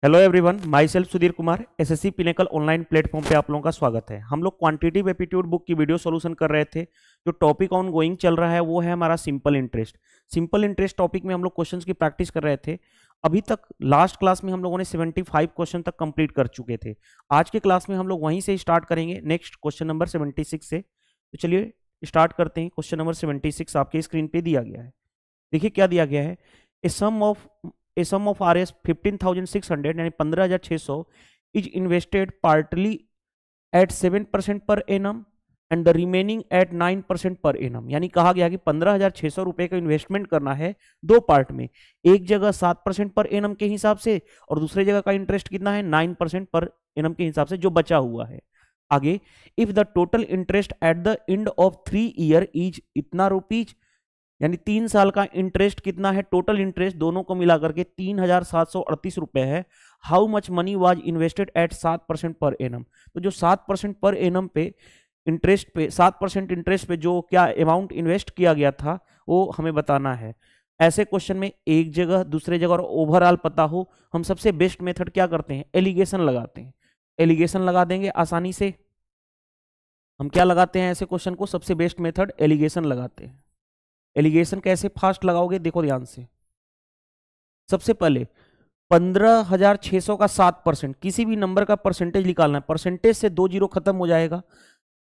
Hello everyone, my self Sudhir Kumar. SSC pinnacle online platform पे आप लोगों का स्वागत है। हम लोग क्वांटिटेटिव एप्टीट्यूड बुक की वीडियो सॉल्यूशन कर रहे थे। जो टॉपिक ऑन गोइंग चल रहा है वो है हमारा simple interest. Simple interest topic में हम लोग क्वेश्चंस की प्रैक्टिस कर रहे थे। अभी तक लास्ट क्लास में हम लोगों ने 75 क्वेश्चन तक कंप्लीट कर चुके थे। आज के क्लास में हम लोग वहीं से स्टार्ट करेंगे, नेक्स्ट क्वेश्चन नंबर 76 से। तो चलिए स्टार्ट करते हैं। क्वेश्चन नंबर 76 आपके स्क्रीन पे दिया गया है। देखिए क्या दिया गया है। A sum of R S 15,600 यानी 15,600 is invested partly at 7% per annum and the remaining at 9% per annum. यानी कहा गया कि 15,600 रुपए का इन्वेस्टमेंट करना है दो पार्ट में। एक जगह 7% पर एनम के हिसाब से और दूसरी जगह का इंटरेस्ट कितना है 9% पर एनम के हिसाब से जो बचा हुआ है। आगे, if the total interest eight the end of 3 year is इतना रुपीज, यानी 3 साल का इंटरेस्ट कितना है, टोटल इंटरेस्ट दोनों को मिलाकर के 3,738 रुपए है। How much money was invested eight 7% per annum. तो जो 7% पर एनम पे 7% इंटरेस्ट पे जो क्या अमाउंट इन्वेस्ट किया गया था वो हमें बताना है। ऐसे क्वेश्चन में एक जगह दूसरे जगह और ओवरऑल पता हो, हम सबसे बेस्ट मेथड क्या करते हैं, एलिगेशन लगाते हैं। एलिगेशन लगा देंगे आसानी से। हम क्या लगाते हैं ऐसे क्वेश्चन को, सबसे बेस्ट मेथड एलिगेशन लगाते हैं। एलिगेशन कैसे फास्ट लगाओगे, देखो ध्यान से। सबसे पहले 15,600 का 7%, किसी भी नंबर का परसेंटेज निकालना है। परसेंटेज से 2 जीरो खत्म हो जाएगा।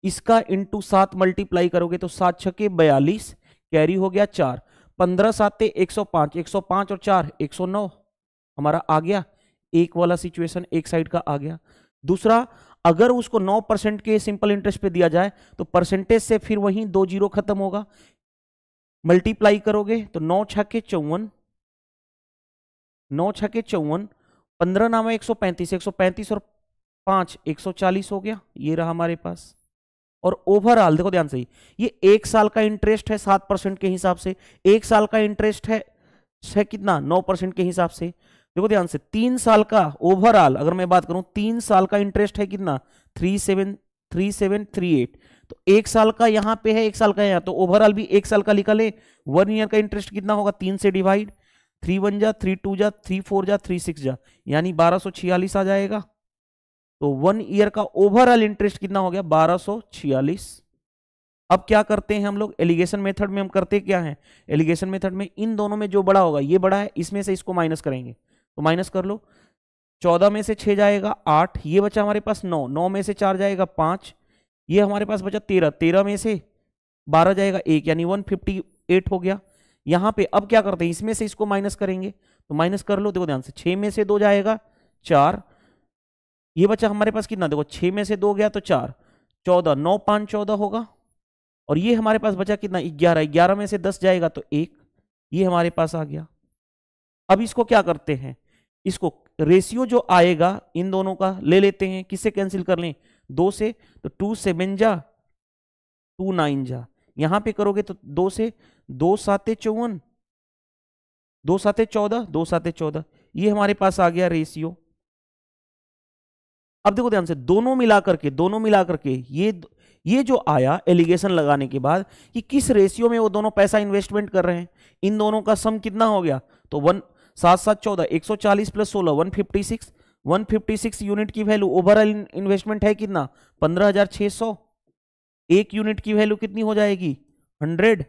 इसका इंटू 7 मल्टीप्लाई करोगे तो 7 छके 42, कैरी हो गया 4, 15 साते 105, 105 और 4 109 हमारा आ गया। एक वाला सिचुएशन एक साइड का आ गया। दूसरा, अगर उसको 9% के सिंपल इंटरेस्ट पे दिया जाए तो परसेंटेज से फिर वहीं 2 जीरो खत्म होगा। मल्टीप्लाई करोगे तो 9 छके 54, 9 छके 54, 15 नामा 135, 135 और 5 140 हो गया। ये रहा हमारे पास। और ओवरऑल देखो ध्यान से, ये एक साल का इंटरेस्ट है 7% के हिसाब से। एक साल का इंटरेस्ट है कितना, 9% के हिसाब से। देखो ध्यान से, 3 साल का ओवरऑल अगर मैं बात करूं, 3 साल का इंटरेस्ट है कितना, 3738। तो एक साल का यहाँ पे है, एक साल का यहाँ, तो ओवरऑल भी एक साल का लिखा ले। 1 ईयर का इंटरेस्ट कितना होगा, 3 से डिवाइड, 3 1 जा, 3 2 जा, 3 4 जा, 3 6 जा, यानी 1246 आ जाएगा। तो 1 ईयर का ओवरऑल इंटरेस्ट कितना हो गया, 1246। अब क्या करते हैं हम लोग, एलिगेशन मेथड में हम करते क्या हैं, एलिगेशन मेथड में इन दोनों में जो बड़ा होगा, ये बड़ा है, इसमें से इसको माइनस करेंगे। तो माइनस कर लो। 14 में से 6 जाएगा 8, ये बचा हमारे पास 9, 9 में से 4 जाएगा 5, ये हमारे पास बचा 13, 13 में से 12 जाएगा 1, यानी 158 हो गया। यहां पे अब क्या करते हैं, इसमें से इसको माइनस करेंगे। तो माइनस कर लो, देखो ध्यान से, 6 में से 2 जाएगा 4, ये बचा हमारे पास कितना, देखो 6 में से 2 गया तो 4, 14, 9 5 14 होगा। और ये हमारे पास बचा कितना, 11, 11 में से 10 जाएगा तो 1, ये हमारे पास आ गया। अब इसको क्या करते हैं, इसको रेशियो जो आएगा इन दोनों का ले लेते हैं। किससे कैंसिल कर लें, 2 से, तो 2 7 जा, 2 9 जा, यहां पे करोगे तो 2 से, 2 7 54, 2 7 14, 2 7 14, ये हमारे पास आ गया रेशियो। अब देखो ध्यान से, दोनों मिलाकर के ये जो आया एलिगेशन लगाने के बाद कि किस रेशियो में वो दोनों पैसा इन्वेस्टमेंट कर रहे हैं, इन दोनों का सम कितना हो गया, तो 7 7 14, 140 प्लस 16 156, 156 यूनिट की वैल्यू। ओवरऑल इन्वेस्टमेंट है कितना, 15,600। एक यूनिट की वैल्यू कितनी हो जाएगी, 100।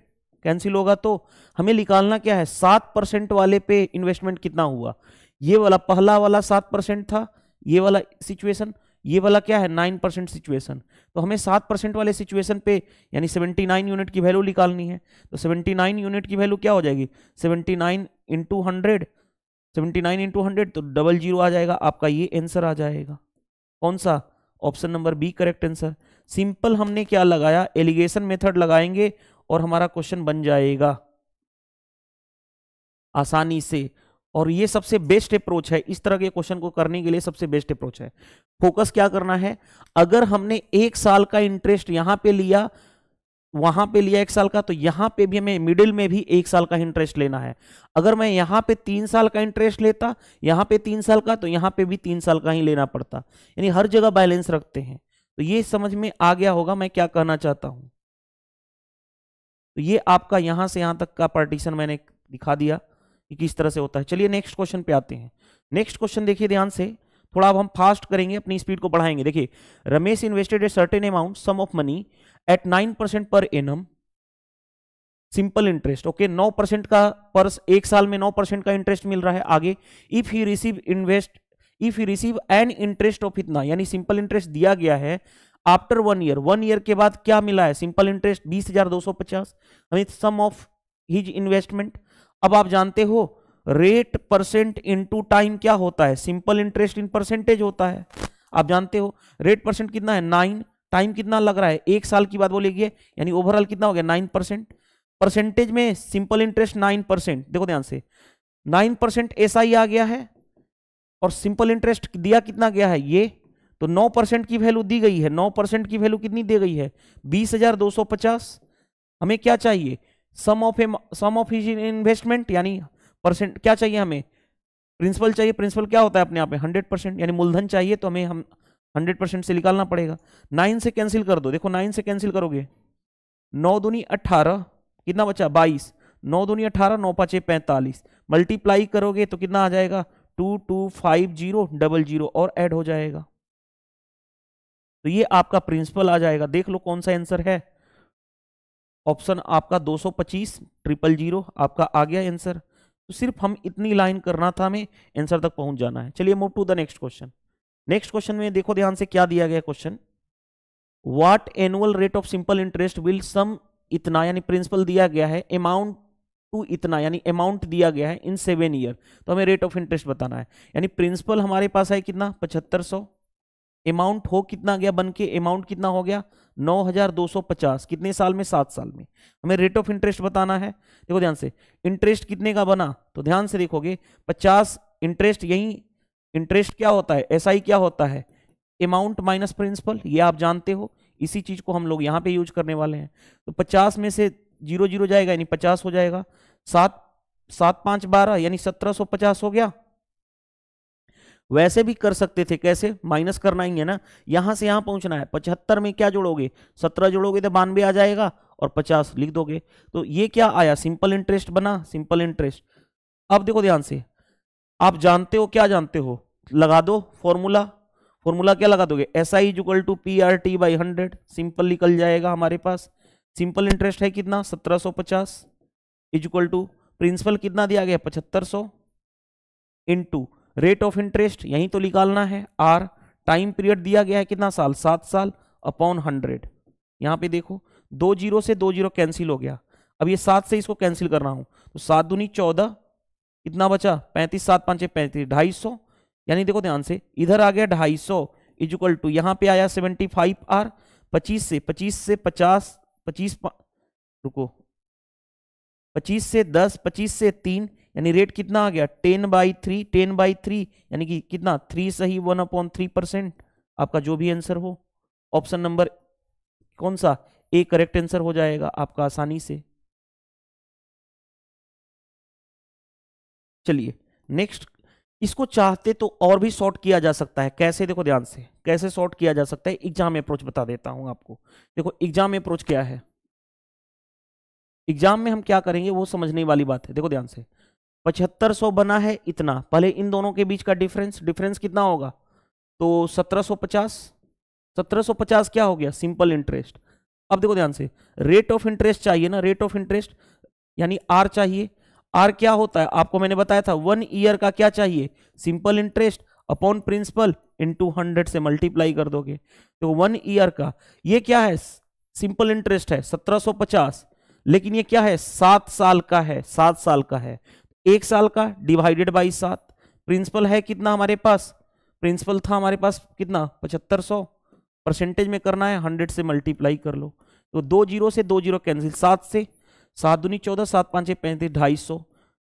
कैंसिल होगा तो हमें निकालना क्या है, 7% वाले पे इन्वेस्टमेंट कितना हुआ। ये वाला पहला वाला 7% था, ये वाला सिचुएशन, ये वाला क्या है 9% सिचुएशन। तो हमें 7% वाले सिचुएशन पे यानी 79 यूनिट की वैल्यू निकालनी है। तो 79 यूनिट की वैल्यू क्या हो जाएगी, 79 इंटू 100, 79 इंटू 100 तो 00 आ जाएगा। आपका ये आंसर आ जाएगा। कौन सा, option number B correct answer. Simple हमने क्या लगाया, एलिगेशन मेथड लगाएंगे और हमारा क्वेश्चन बन जाएगा आसानी से। और ये सबसे बेस्ट अप्रोच है, इस तरह के क्वेश्चन को करने के लिए सबसे बेस्ट अप्रोच है। फोकस क्या करना है, अगर हमने 1 साल का इंटरेस्ट यहां पे लिया, वहां पे लिया 1 साल का, तो यहां पे भी हमें मिडिल में भी 1 साल का इंटरेस्ट लेना है। अगर मैं यहां पे 3 साल का इंटरेस्ट लेता, यहां पे 3 साल का, तो यहां पे भी 3 साल का ही लेना पड़ता। यानी हर जगह बैलेंस रखते हैं। तो ये समझ में आ गया होगा मैं क्या कहना चाहता हूं। तो ये आपका यहां से यहां तक का पार्टीशन मैंने दिखा दिया। कि किस तरह से होता है। चलिए नेक्स्ट क्वेश्चन पे आते हैं। नेक्स्ट क्वेश्चन देखिए ध्यान से, थोड़ा अब हम फास्ट करेंगे, अपनी स्पीड को बढ़ाएंगे। देखिए, Ramesh invested a certain amount sum of money at 9% per annum simple interest. Okay, 9% का पर एक साल में 9% का इंटरेस्ट मिल रहा है। आगे, if he receive an interest of इतना, यानी सिंपल इंटरेस्ट दिया गया है आफ्टर 1 ईयर, 1 ईयर के बाद क्या मिला है सिंपल इंटरेस्ट 20,250, हमें सम ऑफ हिज इन्वेस्टमेंट। अब आप जानते हो रेट परसेंट इनटू टाइम क्या होता है, सिंपल इंटरेस्ट इन परसेंटेज होता है। आप जानते हो रेट परसेंट कितना है 9, टाइम कितना लग रहा है, एक साल की बात बोलेगी, यानी ओवरऑल कितना हो गया 9%। परसेंटेज में सिंपल इंटरेस्ट 9%, देखो ध्यान से 9% एसआई आ गया है और सिंपल इंटरेस्ट दिया कितना गया है ये, तो 9% की वैल्यू दी गई है। 9% की वैल्यू कितनी दी गई है 20,250। हमें क्या चाहिए सम ऑफ हिज इन्वेस्टमेंट, यानी परसेंट क्या चाहिए हमें, प्रिंसिपल चाहिए। प्रिंसिपल क्या होता है अपने आप में 100%, यानी मूलधन चाहिए, तो हमें हम 100% से निकालना पड़ेगा। 9 से कैंसिल कर दो, देखो 9 से कैंसिल करोगे 9 दूनी 18, कितना बचा 22, 9 दूनी 18, 9 5 45, मल्टीप्लाई करोगे तो कितना आ जाएगा 225000 और ऐड हो जाएगा, तो ये आपका प्रिंसिपल आ जाएगा। देख लो कौन सा आंसर है, ऑप्शन आपका 225,000 आपका आ गया आंसर। तो सिर्फ हम इतनी लाइन करना था, हमें आंसर तक पहुंच जाना है। चलिए move to the next question. Next question में देखो ध्यान से क्या दिया गया question, what annual rate of simple interest will sum इतना, यानी प्रिंसिपल दिया गया है, अमाउंट टू इतना, यानी अमाउंट दिया गया है इन 7 ईयर, तो हमें रेट ऑफ इंटरेस्ट बताना है। यानी प्रिंसिपल हमारे पास है कितना 7500, अमाउंट हो कितना गया बन के, अमाउंट कितना हो गया 9,250, कितने साल में 7 साल में। हमें रेट ऑफ इंटरेस्ट बताना है। देखो ध्यान से इंटरेस्ट कितने का बना, तो ध्यान से देखोगे 50 इंटरेस्ट, यही इंटरेस्ट क्या होता है एसआई क्या होता है अमाउंट माइनस प्रिंसिपल, ये आप जानते हो, इसी चीज को हम लोग यहाँ पे यूज करने वाले हैं। तो 50 में से 0 0 जाएगा यानी 50 हो जाएगा, 7 7 5 12 यानी 1750 हो गया। वैसे भी कर सकते थे, कैसे माइनस करना ही है ना, यहां से यहां पहुंचना है। 75 में क्या जोड़ोगे 17 जोड़ोगे तो 92 आ जाएगा और 50 लिख दोगे, तो ये क्या आया सिंपल इंटरेस्ट बना, सिंपल इंटरेस्ट। अब देखो ध्यान से, आप जानते हो क्या जानते हो, लगा दो फॉर्मूला, फॉर्मूला क्या लगा दोगे SI equal to PRT by 100, simple निकल जाएगा हमारे पास। सिंपल इंटरेस्ट है कितना 1750 इक्वल टू प्रिंसिपल कितना दिया गया 7500 इनटू रेट ऑफ इंटरेस्ट यही तो निकालना है R, टाइम पीरियड दिया गया है कितना साल 7 साल अपॉन 100। यहां पे देखो 2 0 से 2 0 कैंसिल हो गया, अब ये 7 से इसको कैंसिल कर रहा हूं, तो 7 दूनी 14, कितना बचा 35, 7 5 35, 250, यानी देखो ध्यान से इधर आ गया 250 इक्वल टू यहाँ पे आया 75R, 25 से 50, रुको 25 से 10, 25 से 3, यानी रेट कितना आ गया 10/3, 10/3 यानी कि कितना 3 सही 1/3%, आपका जो भी आंसर हो। ऑप्शन नंबर कौन सा ए करेक्ट आंसर हो जाएगा आपका आसानी से। चलिए नेक्स्ट, इसको चाहते तो और भी शॉर्ट किया जा सकता है, कैसे देखो ध्यान से कैसे शॉर्ट किया जा सकता है, एग्जाम अप्रोच बता देता हूं आपको। देखो एग्जाम अप्रोच क्या है, एग्जाम में हम क्या करेंगे वो समझने वाली बात है। देखो ध्यान से 7500 बना है इतना, पहले इन दोनों के बीच का डिफरेंस कितना होगा, तो 1750, 1750 क्या हो गया सिंपल इंटरेस्ट। अब देखो ध्यान से रेट ऑफ इंटरेस्ट चाहिए ना, रेट ऑफ इंटरेस्ट यानी आर चाहिए। आर क्या होता है आपको मैंने बताया था 1 ईयर का क्या चाहिए simple interest upon principal into 100 से मल्टीप्लाई कर दोगे, तो 1 ईयर का ये क्या है सिंपल इंटरेस्ट है 1750, लेकिन ये क्या है 7 साल का है, 7 साल का है, 1 साल का डिवाइडेड बाई 7। प्रिंसिपल है कितना हमारे पास, प्रिंसिपल था हमारे पास कितना 7500, परसेंटेज में करना है 100 से मल्टीप्लाई कर लो, तो 2 0 से 2 0 कैंसिल, 7 से 7 दूनी 14, 7 5 35, 250,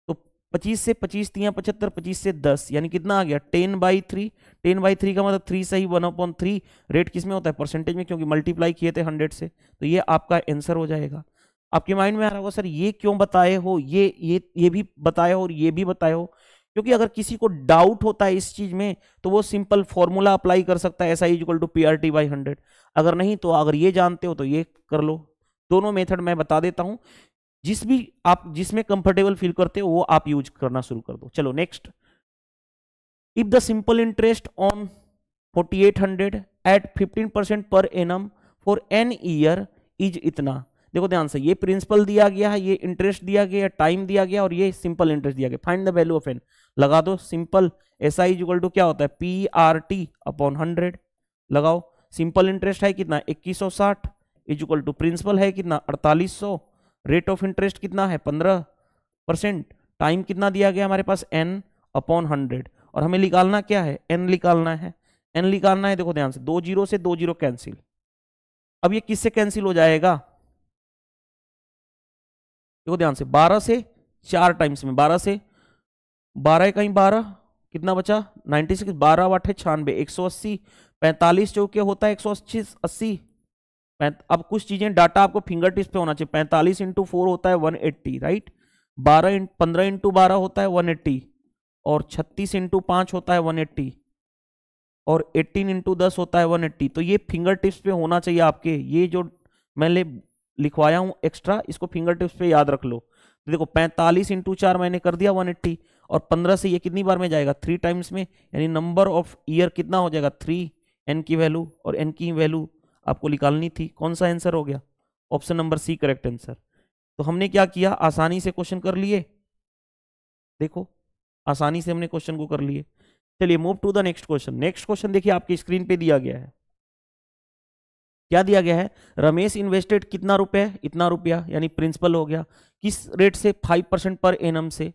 तो 25 से 25 3 75, 25 से 10 यानी कितना आ गया 10/3, 10/3 का मतलब 3 सही 1/3, रेट किस में होता है परसेंटेज में, क्योंकि मल्टीप्लाई किए थे 100 से, तो ये आपका आंसर हो जाएगा। आपके माइंड में आ रहा होगा सर ये क्यों बताए हो, ये भी बताए हो और ये भी बताए हो, क्योंकि अगर किसी को डाउट होता है इस चीज में तो वो सिंपल फॉर्मूला अप्लाई कर सकता है SI equal to PRT by 100, अगर नहीं तो अगर ये जानते हो तो ये कर लो। दोनों मेथड मैं बता देता हूं, जिस भी आप जिसमें कंफर्टेबल फील करते हो वो आप यूज करना शुरू कर दो। चलो next, if the simple interest on 4800 at 15% per annum for n year is इतना। देखो ध्यान से, ये प्रिंसिपल दिया गया है, ये इंटरेस्ट दिया गया, टाइम दिया गया और ये सिंपल इंटरेस्ट दिया गया। Find the value of n, लगा दो simple S I equal to क्या होता है पी आर टी अपॉन 100, लगाओ। सिंपल इंटरेस्ट है कितना 2160 इक्वल टू प्रिंसिपल है कितना 4800, रेट ऑफ इंटरेस्ट कितना है 15%, टाइम कितना दिया गया हमारे पास n अपॉन 100, और हमें निकालना क्या है n निकालना है, n निकालना है। देखो ध्यान से, 2 जीरो से 2 जीरो कैंसिल, अब ये किससे कैंसिल हो जाएगा, देखो ध्यान से 12 से 4 टाइम्स में, 12 से 12 कहीं 12 कितना बचा 96, 12 8 96, 180, 45 चौके होता है 180। अब कुछ चीजें डाटा आपको फिंगर टिप्स पे होना चाहिए। 45 इंटू 4 होता है 180, राइट। 15 इंटू 12 होता है 180, और 36 इंटू 5 होता है 180, और 18 इंटू 10 होता है 180। तो ये फिंगर टिप्स पे होना चाहिए आपके, ये जो मैंने लिखवाया हूं एक्स्ट्रा, इसको फिंगर टिप्स पे याद रख लो। तो देखो 45 इंटू 4 मैंने कर दिया 180, और 15 से ये कितनी बार में जाएगा 3 टाइम्स में, यानी नंबर ऑफ ईयर कितना हो जाएगा 3, एन की वैल्यू, और एन की वैल्यू आपको निकालनी थी। कौन सा आंसर हो गया, option number C correct answer. तो हमने क्या किया, आसानी से क्वेश्चन कर लिए, देखो आसानी से हमने क्वेश्चन को कर लिए। चलिए move to the next question. Next question देखिए आपकी स्क्रीन पे दिया गया है, क्या दिया गया है, रमेश इन्वेस्टेड कितना रुपए, इतना रुपया, यानी प्रिंसिपल हो गया, किस रेट से 5% पर एनम से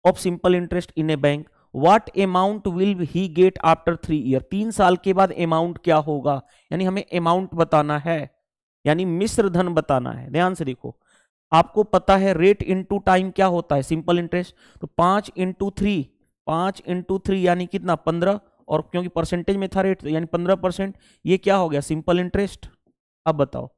of simple interest in A bank, what amount will he get after 3 year, 3 साल के बाद अमाउंट क्या होगा, यानी हमें अमाउंट बताना है, यानी मिश्र धन बताना है। ध्यान से देखो, आपको पता है रेट इनटू टाइम क्या होता है सिंपल इंटरेस्ट, तो 5 इंटू 3, 5 इंटू 3 यानी कितना 15, और क्योंकि परसेंटेज में था रेट यानी 15%, ये क्या हो गया सिंपल इंटरेस्ट। अब बताओ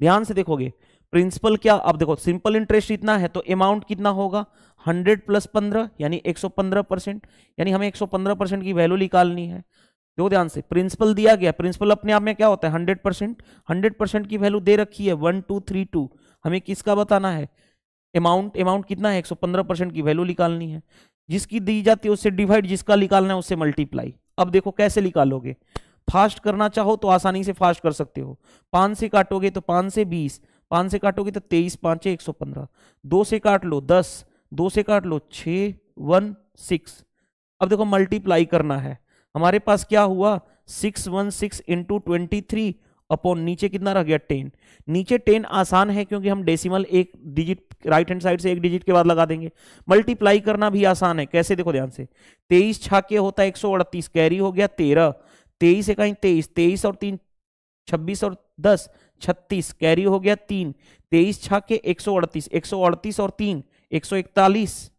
ध्यान से देखोगे, प्रिंसिपल क्या, अब देखो सिंपल इंटरेस्ट इतना है तो अमाउंट कितना होगा 100 प्लस 15 यानी 115%, यानी हमें 115% की वैल्यू निकालनी है। देखो ध्यान से, प्रिंसिपल दिया गया, प्रिंसिपल अपने आप में क्या होता है 100%, 100% की वैल्यू दे रखी है 1232, हमें किसका बताना है अमाउंट, अमाउंट कितना है 115% की वैल्यू निकालनी है, जिसकी दी जाती है उससे डिवाइड, जिसका निकालना है उससे मल्टीप्लाई। अब देखो कैसे निकालोगे, फास्ट करना चाहो तो आसानी से फास्ट कर सकते हो, 5 से काटोगे तो 5 से 20, 5 से काटोगे तो 23 5 115, 2 से काट लो 10, 2 से काट लो 6 1 6। अब देखो मल्टीप्लाई करना है, हमारे पास क्या हुआ 616 इंटू 23 अपॉन नीचे कितना रह गया 10, नीचे 10 आसान है क्योंकि हम डेसिमल एक डिजिट राइट हैंड साइड से एक डिजिट के बाद लगा देंगे। मल्टीप्लाई करना भी आसान है, कैसे देखो ध्यान से, 23 छाके होता है 138, कैरी हो गया 13, 23 कहीं 23, 23 और 3 26 और 10 36, कैरी हो गया 3, 23 छाके 138, 138 और 3 141,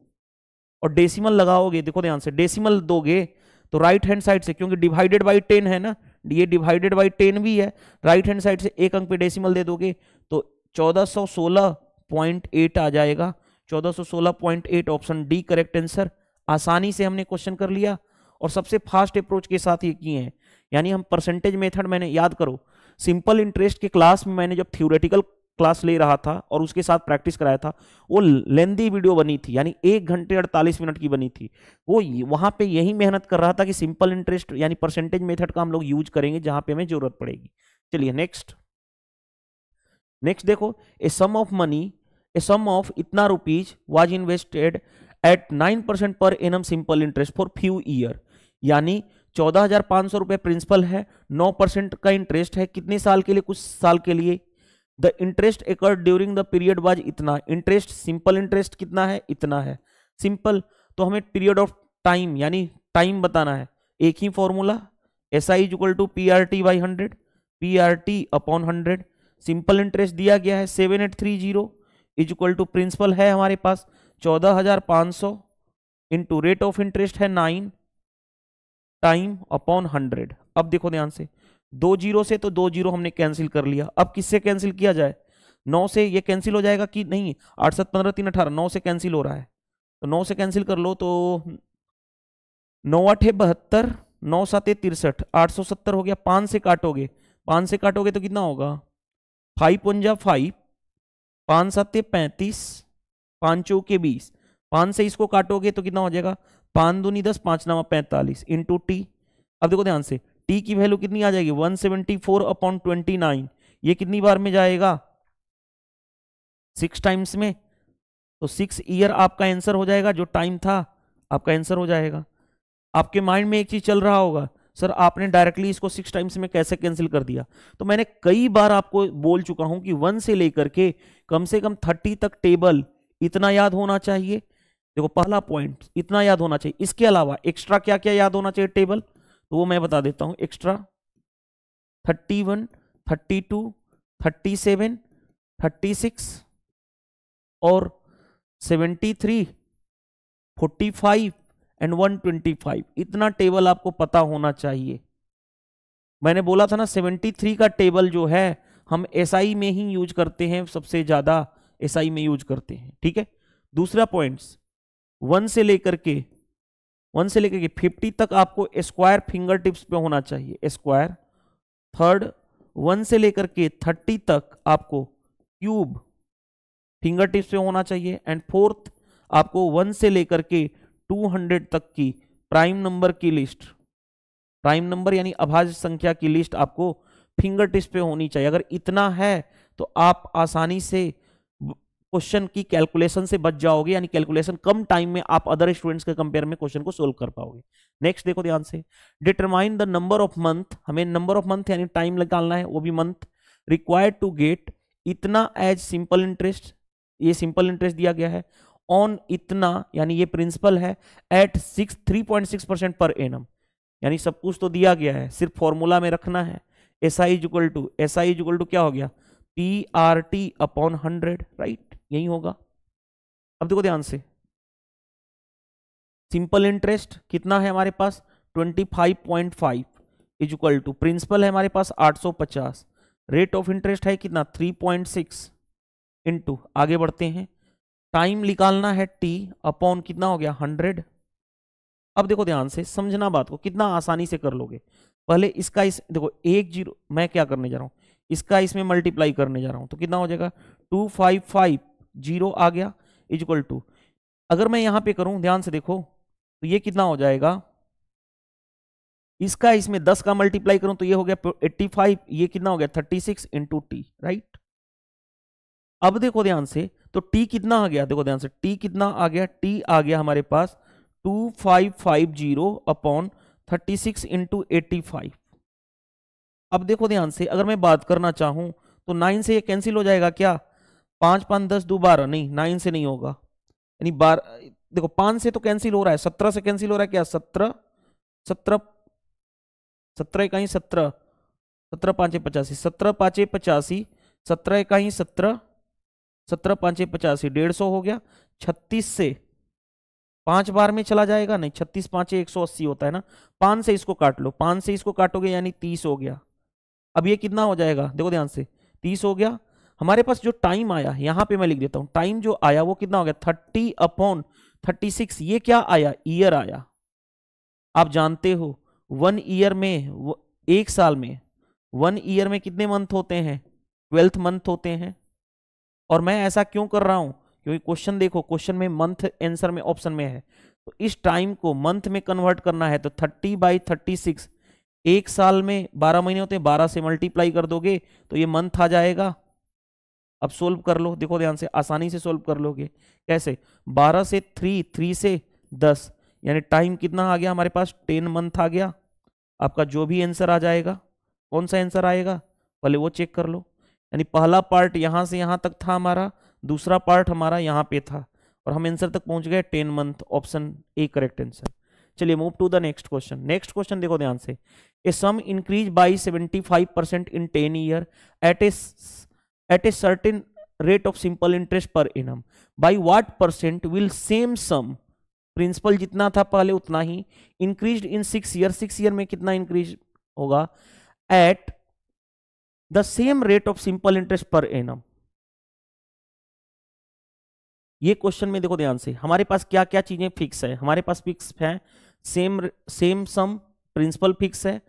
और डेसिमल लगाओगे, देखो ध्यान से डेसिमल दोगे तो राइट हैंड साइड से, क्योंकि डिवाइडेड बाई 10 है ना, ये डिवाइडेड बाई 10 भी है, राइट हैंड साइड से एक अंक पे डेसिमल दे दोगे तो 1416.8 आ जाएगा, 1416.8 ऑप्शन डी करेक्ट आंसर। आसानी से हमने क्वेश्चन कर लिया और सबसे फास्ट अप्रोच के साथ ये किए हैं, यानी हम परसेंटेज मेथड, मैंने याद करो सिंपल इंटरेस्ट के क्लास में मैंने जब थ्योरेटिकल क्लास ले रहा था और उसके साथ प्रैक्टिस कराया था, वो लेंदी वीडियो बनी थी, यानी 1 घंटे 48 मिनट की बनी थी। वो वहां पे यही मेहनत कर रहा था कि सिंपल इंटरेस्ट यानी परसेंटेज मेथड का हम लोग यूज करेंगे जहां पे हमें जरूरत पड़ेगी। चलिए नेक्स्ट देखो, a sum of money, a sum of इतना rupees was invested at 9% per annum simple interest for few year, यानी 14,500 रुपए प्रिंसिपल है, 9% का इंटरेस्ट है, कितने साल के लिए, कुछ साल के लिए। The interest accrued during the period was इतना, इंटरेस्ट सिंपल इंटरेस्ट कितना है इतना है, सिंपल तो हमें पीरियड ऑफ टाइम यानी टाइम बताना है, एक ही formula S I equal to P R T by 100, P R T upon 100, simple interest दिया गया है 7830 इक्वल टू प्रिंसिपल है हमारे पास 14,500 इंटू रेट ऑफ इंटरेस्ट है 9 टाइम अपॉन 100। अब देखो ध्यान से, 2 जीरो से तो 2 जीरो हमने कैंसिल कर लिया, अब किससे कैंसिल किया जाए, 9 से ये कैंसिल हो जाएगा कि नहीं, 8 7 15 3 18, 9 से कैंसिल हो रहा है तो 9 से कैंसिल कर लो, तो 9 8 72, 9 7 63, 870 हो गया। 5 से काटोगे, 5 से काटोगे तो कितना होगा 5 1 जा 5, 5 7 35, 5 चौके 20, 5 से इसको काटोगे तो कितना हो जाएगा, 5 दूनी 10, 5 9 45 इंटू टी। अब देखो ध्यान से, टी की वैल्यू कितनी आ जाएगी 174/29, ये कितनी बार में जाएगा 6 टाइम्स में, तो 6 ईयर आपका आंसर हो जाएगा, जो टाइम था आपका आंसर हो जाएगा। आपके माइंड में एक चीज चल रहा होगा, सर आपने डायरेक्टली इसको 6 टाइम्स में कैसे कैंसिल कर दिया। तो मैंने कई बार आपको बोल चुका हूं कि 1 से लेकर के कम से कम 30 तक टेबल इतना याद होना चाहिए। देखो पहला पॉइंट इतना याद होना चाहिए, इसके अलावा एक्स्ट्रा क्या क्या याद होना चाहिए टेबल, तो वो मैं बता देता हूं। एक्स्ट्रा 31, 32, 37, 36 और 73, 45 एंड 125, इतना टेबल आपको पता होना चाहिए। मैंने बोला था ना 73 का टेबल जो है हम एसआई में ही यूज करते हैं, सबसे ज्यादा एसआई में यूज करते हैं, ठीक है। दूसरा पॉइंट्स 1 से लेकर के 50 तक आपको स्क्वायर फिंगर टिप्स पे होना चाहिए, स्क्वायर। थर्ड 1 से लेकर के 30 तक आपको क्यूब फिंगर टिप्स पे होना चाहिए। एंड फोर्थ आपको 1 से लेकर के 200 तक की प्राइम नंबर की लिस्ट, प्राइम नंबर यानी अभाज्य संख्या की लिस्ट आपको फिंगर टिप्स पे होनी चाहिए। अगर इतना है तो आप आसानी से क्वेश्चन की कैलकुलेशन से बच जाओगे, यानी कैलकुलेशन कम टाइम में आप अदर स्टूडेंट्स के कंपेयर में क्वेश्चन को सोल्व कर पाओगे। नेक्स्ट देखो ध्यान से, determine the number of month, हमें नंबर ऑफ मंथ यानी टाइम निकालना है, वो भी मंथ रिक्वायर्ड टू गेट इतना एज सिंपल इंटरेस्ट, ये सिंपल इंटरेस्ट दिया गया है, ऑन इतना यानी ये प्रिंसिपल है, एट 3.6% पर एनम, यानी सब कुछ तो दिया गया है, सिर्फ फॉर्मूला में रखना है। एसआई इक्वल टू क्या हो गया, PRT/100, राइट, यही होगा। अब देखो ध्यान से, सिंपल इंटरेस्ट कितना है हमारे पास 25.5 इक्वल टू प्रिंसिपल है हमारे पास 850, रेट ऑफ इंटरेस्ट है कितना 3.6 इंटू, आगे बढ़ते हैं, टाइम निकालना है T अपॉन कितना हो गया 100। अब देखो ध्यान से समझना बात को, कितना आसानी से कर लोगे। पहले इसका इस देखो 1 0 मैं क्या करने जा रहा हूं, इसका इसमें मल्टीप्लाई करने जा रहा हूं, तो कितना हो जाएगा 2550 आ गया इक्वल टू, अगर मैं यहां पे करूं ध्यान से देखो तो ये कितना हो जाएगा, इसका इसमें 10 का मल्टीप्लाई करूं तो ये हो गया 85, ये कितना हो गया 36 इंटू टी, राइट। अब देखो ध्यान से, तो टी कितना आ गया, देखो ध्यान से टी कितना आ गया, टी आ गया हमारे पास 2550/36 इंटू 85। अब देखो ध्यान से, अगर मैं बात करना चाहूं तो 9 से ये कैंसिल हो जाएगा क्या, 5 5 10 2 12, नहीं 9 से नहीं होगा, यानी 12 देखो 5 से तो कैंसिल हो रहा है, 17 से कैंसिल हो रहा है क्या, 17 17 17 इकाई 17, 17 5 85, 17 5 85, 17 इकाई 17, 17 5 85, 150 हो गया। 36 से 5 बार में चला जाएगा, नहीं 36 5 180 होता है ना, 5 से इसको काट लो, 5 से इसको काटोगे यानी 30 हो गया। अब ये कितना हो जाएगा, देखो ध्यान से 30 हो गया। हमारे पास जो टाइम आया यहां पे मैं लिख देता हूं, टाइम जो आया वो कितना हो गया 30/36, ये क्या आया, ईयर आया। आप जानते हो 1 ईयर में, एक साल में 1 ईयर में कितने मंथ होते हैं, 12 मंथ होते हैं। और मैं ऐसा क्यों कर रहा हूं, क्योंकि क्वेश्चन देखो, क्वेश्चन में मंथ आंसर में ऑप्शन में है, तो इस टाइम को मंथ में कन्वर्ट करना है, तो 30/36, एक साल में 12 महीने होते हैं, 12 से मल्टीप्लाई कर दोगे तो ये मंथ आ जाएगा। अब सोल्व कर लो, देखो ध्यान से, आसानी से सोल्व कर लोगे। कैसे, 12 से 3 से 10, यानी टाइम कितना आ गया हमारे पास 10 मंथ आ गया। आपका जो भी आंसर आ जाएगा, कौन सा आंसर आएगा पहले वो चेक कर लो। यानी पहला पार्ट यहां से यहां तक था हमारा, दूसरा पार्ट हमारा यहां पे था, और हम आंसर तक पहुंच गए 10 month, option A correct answer. चलिए move to the next question. Next question देखो ध्यान से, a sum increase by 75% in 10 year at a certain rate of simple interest per annum, by what percent will same sum, principal जितना था पहले उतना ही, increase in 6 year, 6 year में कितना इंक्रीज होगा, at the same rate of simple interest per annum. ये question में देखो ध्यान से, हमारे पास क्या क्या चीजें फिक्स है, हमारे पास फिक्स है सेम सम, प्रिंसिपल फिक्स है,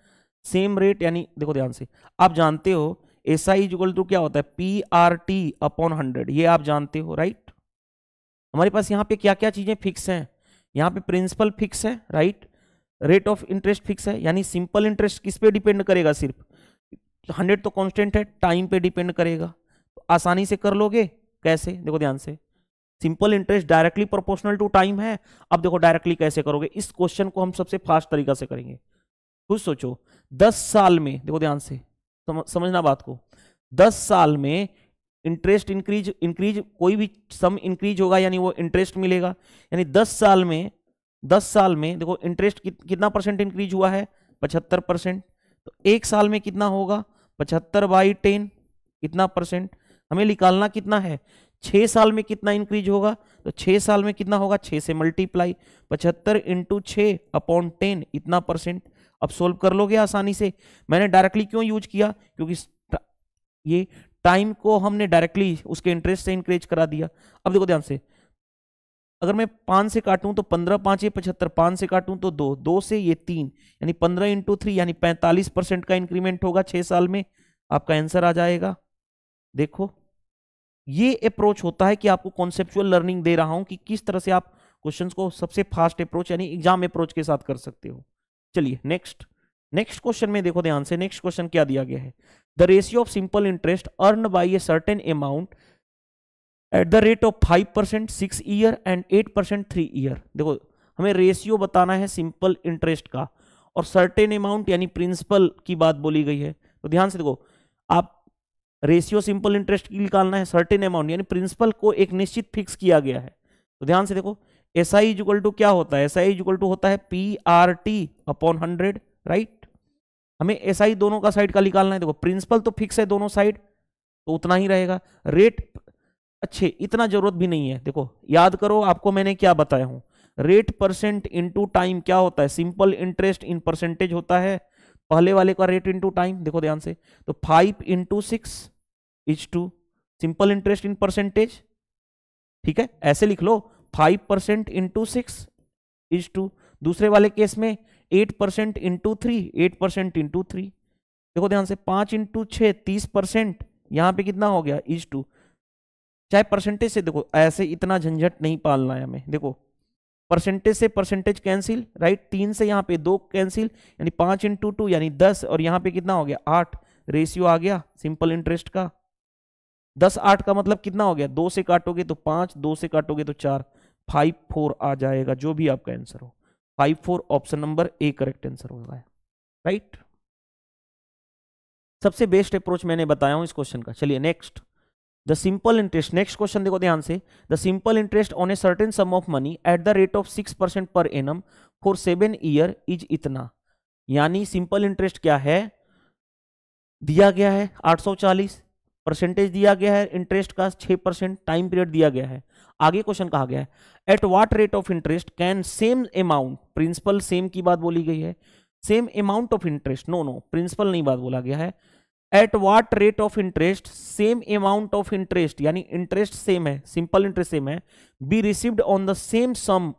सेम रेट, यानी देखो ध्यान से, आप जानते हो एस आई इक्वल टू क्या होता है, पी आर टी अपॉन 100, ये आप जानते हो राइट। हमारे पास यहाँ पे क्या क्या चीजें फिक्स हैं, यहाँ पे प्रिंसिपल फिक्स है right, rate of interest fix है, यानी सिंपल इंटरेस्ट किस पे डिपेंड करेगा, सिर्फ 100 तो कांस्टेंट है, टाइम पे डिपेंड करेगा। तो आसानी से कर लोगे, कैसे, देखो ध्यान से, simple interest directly proportional to time है। अब देखो डायरेक्टली कैसे करोगे, इस क्वेश्चन को हम सबसे फास्ट तरीका से करेंगे। खुद सोचो 10 साल में, देखो ध्यान से समझना बात को, 10 साल में इंटरेस्ट इंक्रीज कोई भी सम इंक्रीज होगा यानी वो इंटरेस्ट मिलेगा, यानी 10 साल में देखो इंटरेस्ट कितना परसेंट इंक्रीज हुआ है, 75%। तो एक साल में कितना होगा, 75/10 कितना परसेंट, हमें निकालना कितना है, 6 साल में कितना इंक्रीज होगा, तो 6 साल में कितना होगा, 6 से मल्टीप्लाई 75 × 6 अपॉन 10 इतना परसेंट। अब सोल्व कर लोगे आसानी से। मैंने डायरेक्टली क्यों यूज किया, क्योंकि ये टाइम को हमने डायरेक्टली उसके इंटरेस्ट से इंक्रीज करा दिया। अब देखो ध्यान से, अगर मैं 5 से काटूं तो 15 5 ये 75, 5 से काटूं तो 2, 2 से ये 3, यानी 15 × 3 यानी 45% का इंक्रीमेंट होगा 6 साल में। आपका आंसर आ जाएगा। देखो ये अप्रोच होता है कि आपको कॉन्सेप्चुअल लर्निंग दे रहा हूं कि किस तरह से आप क्वेश्चंस को सबसे फास्ट अप्रोच यानी एग्जाम अप्रोच के साथ कर सकते हो। चलिए नेक्स्ट क्वेश्चन में देखो ध्यान से, नेक्स्ट क्वेश्चन क्या दिया गया है, the ratio of simple interest earn by A certain amount at the rate of 5% 6 year and 8% 3 year. देखो हमें रेशियो बताना है सिंपल इंटरेस्ट का, और सर्टेन अमाउंट यानी प्रिंसिपल की बात बोली गई है। तो ध्यान से देखो, आप रेशियो सिंपल इंटरेस्ट की निकालना है, सर्टेन अमाउंट यानी प्रिंसिपल को एक निश्चित फिक्स किया गया है। तो ध्यान से देखो, एस आई इक्वल टू क्या होता है, एस आई इक्वल टू होता है P R T upon 100 right. हमें एस आई दोनों का साइड का निकालना है। देखो प्रिंसिपल तो फिक्स है दोनों साइड, तो उतना ही रहेगा। रेट अच्छे इतना जरूरत भी नहीं है, देखो याद करो आपको मैंने क्या बताया हूं, रेट परसेंट इनटू टाइम क्या होता है, सिंपल इंटरेस्ट इन परसेंटेज होता है, पहले वाले का रेट इनटू टाइम। देखो ध्यान से, तो 5 × 6 is to simple interest in percentage, ठीक है ऐसे लिख लो, 5% × 6 इज टू। दूसरे वाले केस में 8% × 3, 8% × 3। देखो ध्यान से, 5 × 6 30%, यहां पे कितना हो गया, इज टू। चाहे परसेंटेज से देखो, ऐसे इतना झंझट नहीं पालना है हमें। देखो परसेंटेज से परसेंटेज कैंसिल राइट, 3 से यहाँ पे 2 कैंसिल, यानी 5 × 2 यानी 10, और यहाँ पे कितना हो गया 8, रेशियो आ गया सिंपल इंटरेस्ट का। 10 8 का मतलब कितना हो गया, 2 से काटोगे तो 5, 2 से काटोगे तो 4, 5 4 आ जाएगा, जो भी आपका आंसर हो 5 4 option number A correct answer होगा राइट। सबसे बेस्ट अप्रोच मैंने बताया हूं इस क्वेश्चन का। चलिए next, the simple interest, next question देखो ध्यान से, the simple interest on a certain sum of money eight the rate of 6% पर एनम फॉर 7 ईयर इज इतना। यानी सिंपल इंटरेस्ट क्या है, दिया गया है 840, परसेंटेज दिया गया है इंटरेस्ट का 6%, टाइम पीरियड दिया गया है। आगे क्वेश्चन कहा गया है, at what rate of interest can same amount, principal same की बात बोली गई है, same amount of interest, no principal नहीं बात बोला गया है, at what rate of interest same amount of interest यानी इंटरेस्ट सेम है, सिंपल इंटरेस्ट सेम है, be received on the same sum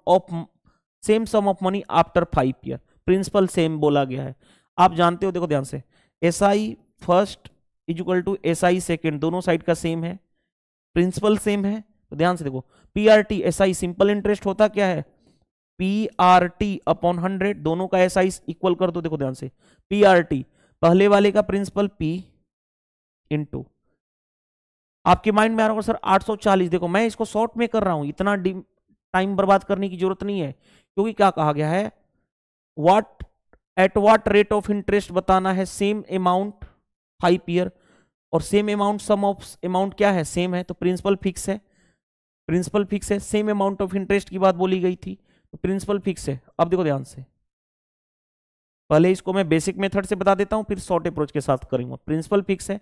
of money after 5 year. Principal same बोला गया है, आप जानते हो। देखो ध्यान से, S I first equal to S I second, दोनों साइड का सेम है, प्रिंसिपल सेम है। तो ध्यान से देखो, P R T S I simple interest होता क्या है, पी आर टी अपॉन 100, दोनों का एस आई इक्वल कर दो। देखो ध्यान से, पी आर टी पहले वाले का प्रिंसिपल पी इंटू, आपके माइंड में आ रहा होगा सर 840, देखो मैं इसको शॉर्ट में कर रहा हूं, इतना टाइम बर्बाद करने की जरूरत नहीं है, क्योंकि क्या कहा गया है, what at what rate of interest बताना है, सेम अमाउंट 5 ईयर, और same amount sum of amount क्या है, सेम है, तो प्रिंसिपल फिक्स है, प्रिंसिपल फिक्स है, सेम अमाउंट ऑफ इंटरेस्ट की बात बोली गई थी, तो प्रिंसिपल फिक्स है। अब देखो ध्यान से, पहले इसको मैं बेसिक मेथड से बता देता हूं, फिर शॉर्ट अप्रोच के साथ करूंगा। प्रिंसिपल फिक्स है,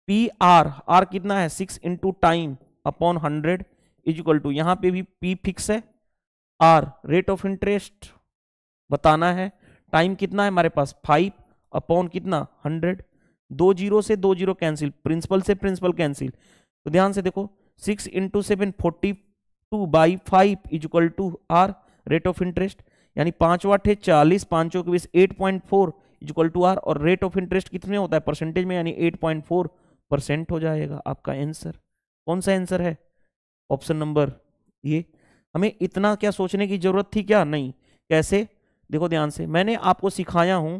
पी आर कितना है 6 × टाइम अपॉन 100 इक्वल टू, यहां पे भी पी फिक्स है, आर रेट ऑफ इंटरेस्ट बताना है, टाइम कितना है हमारे पास 5 अपॉन कितना 100, 2 0 से 2 0 कैंसिल, प्रिंसिपल से प्रिंसिपल कैंसिल। तो ध्यान से देखो, 6 × 7 42/5 equal to R rate of interest, यानी 5 वाट है 40, 5 के बीच 8.4 इक्वल टू आर, और रेट ऑफ इंटरेस्ट कितने होता है परसेंटेज में, यानी 8.4 परसेंट हो जाएगा आपका आंसर। कौन सा आंसर है? ऑप्शन नंबर ये। हमें इतना क्या सोचने की जरूरत थी क्या? नहीं। कैसे? देखो ध्यान से, मैंने आपको सिखाया हूं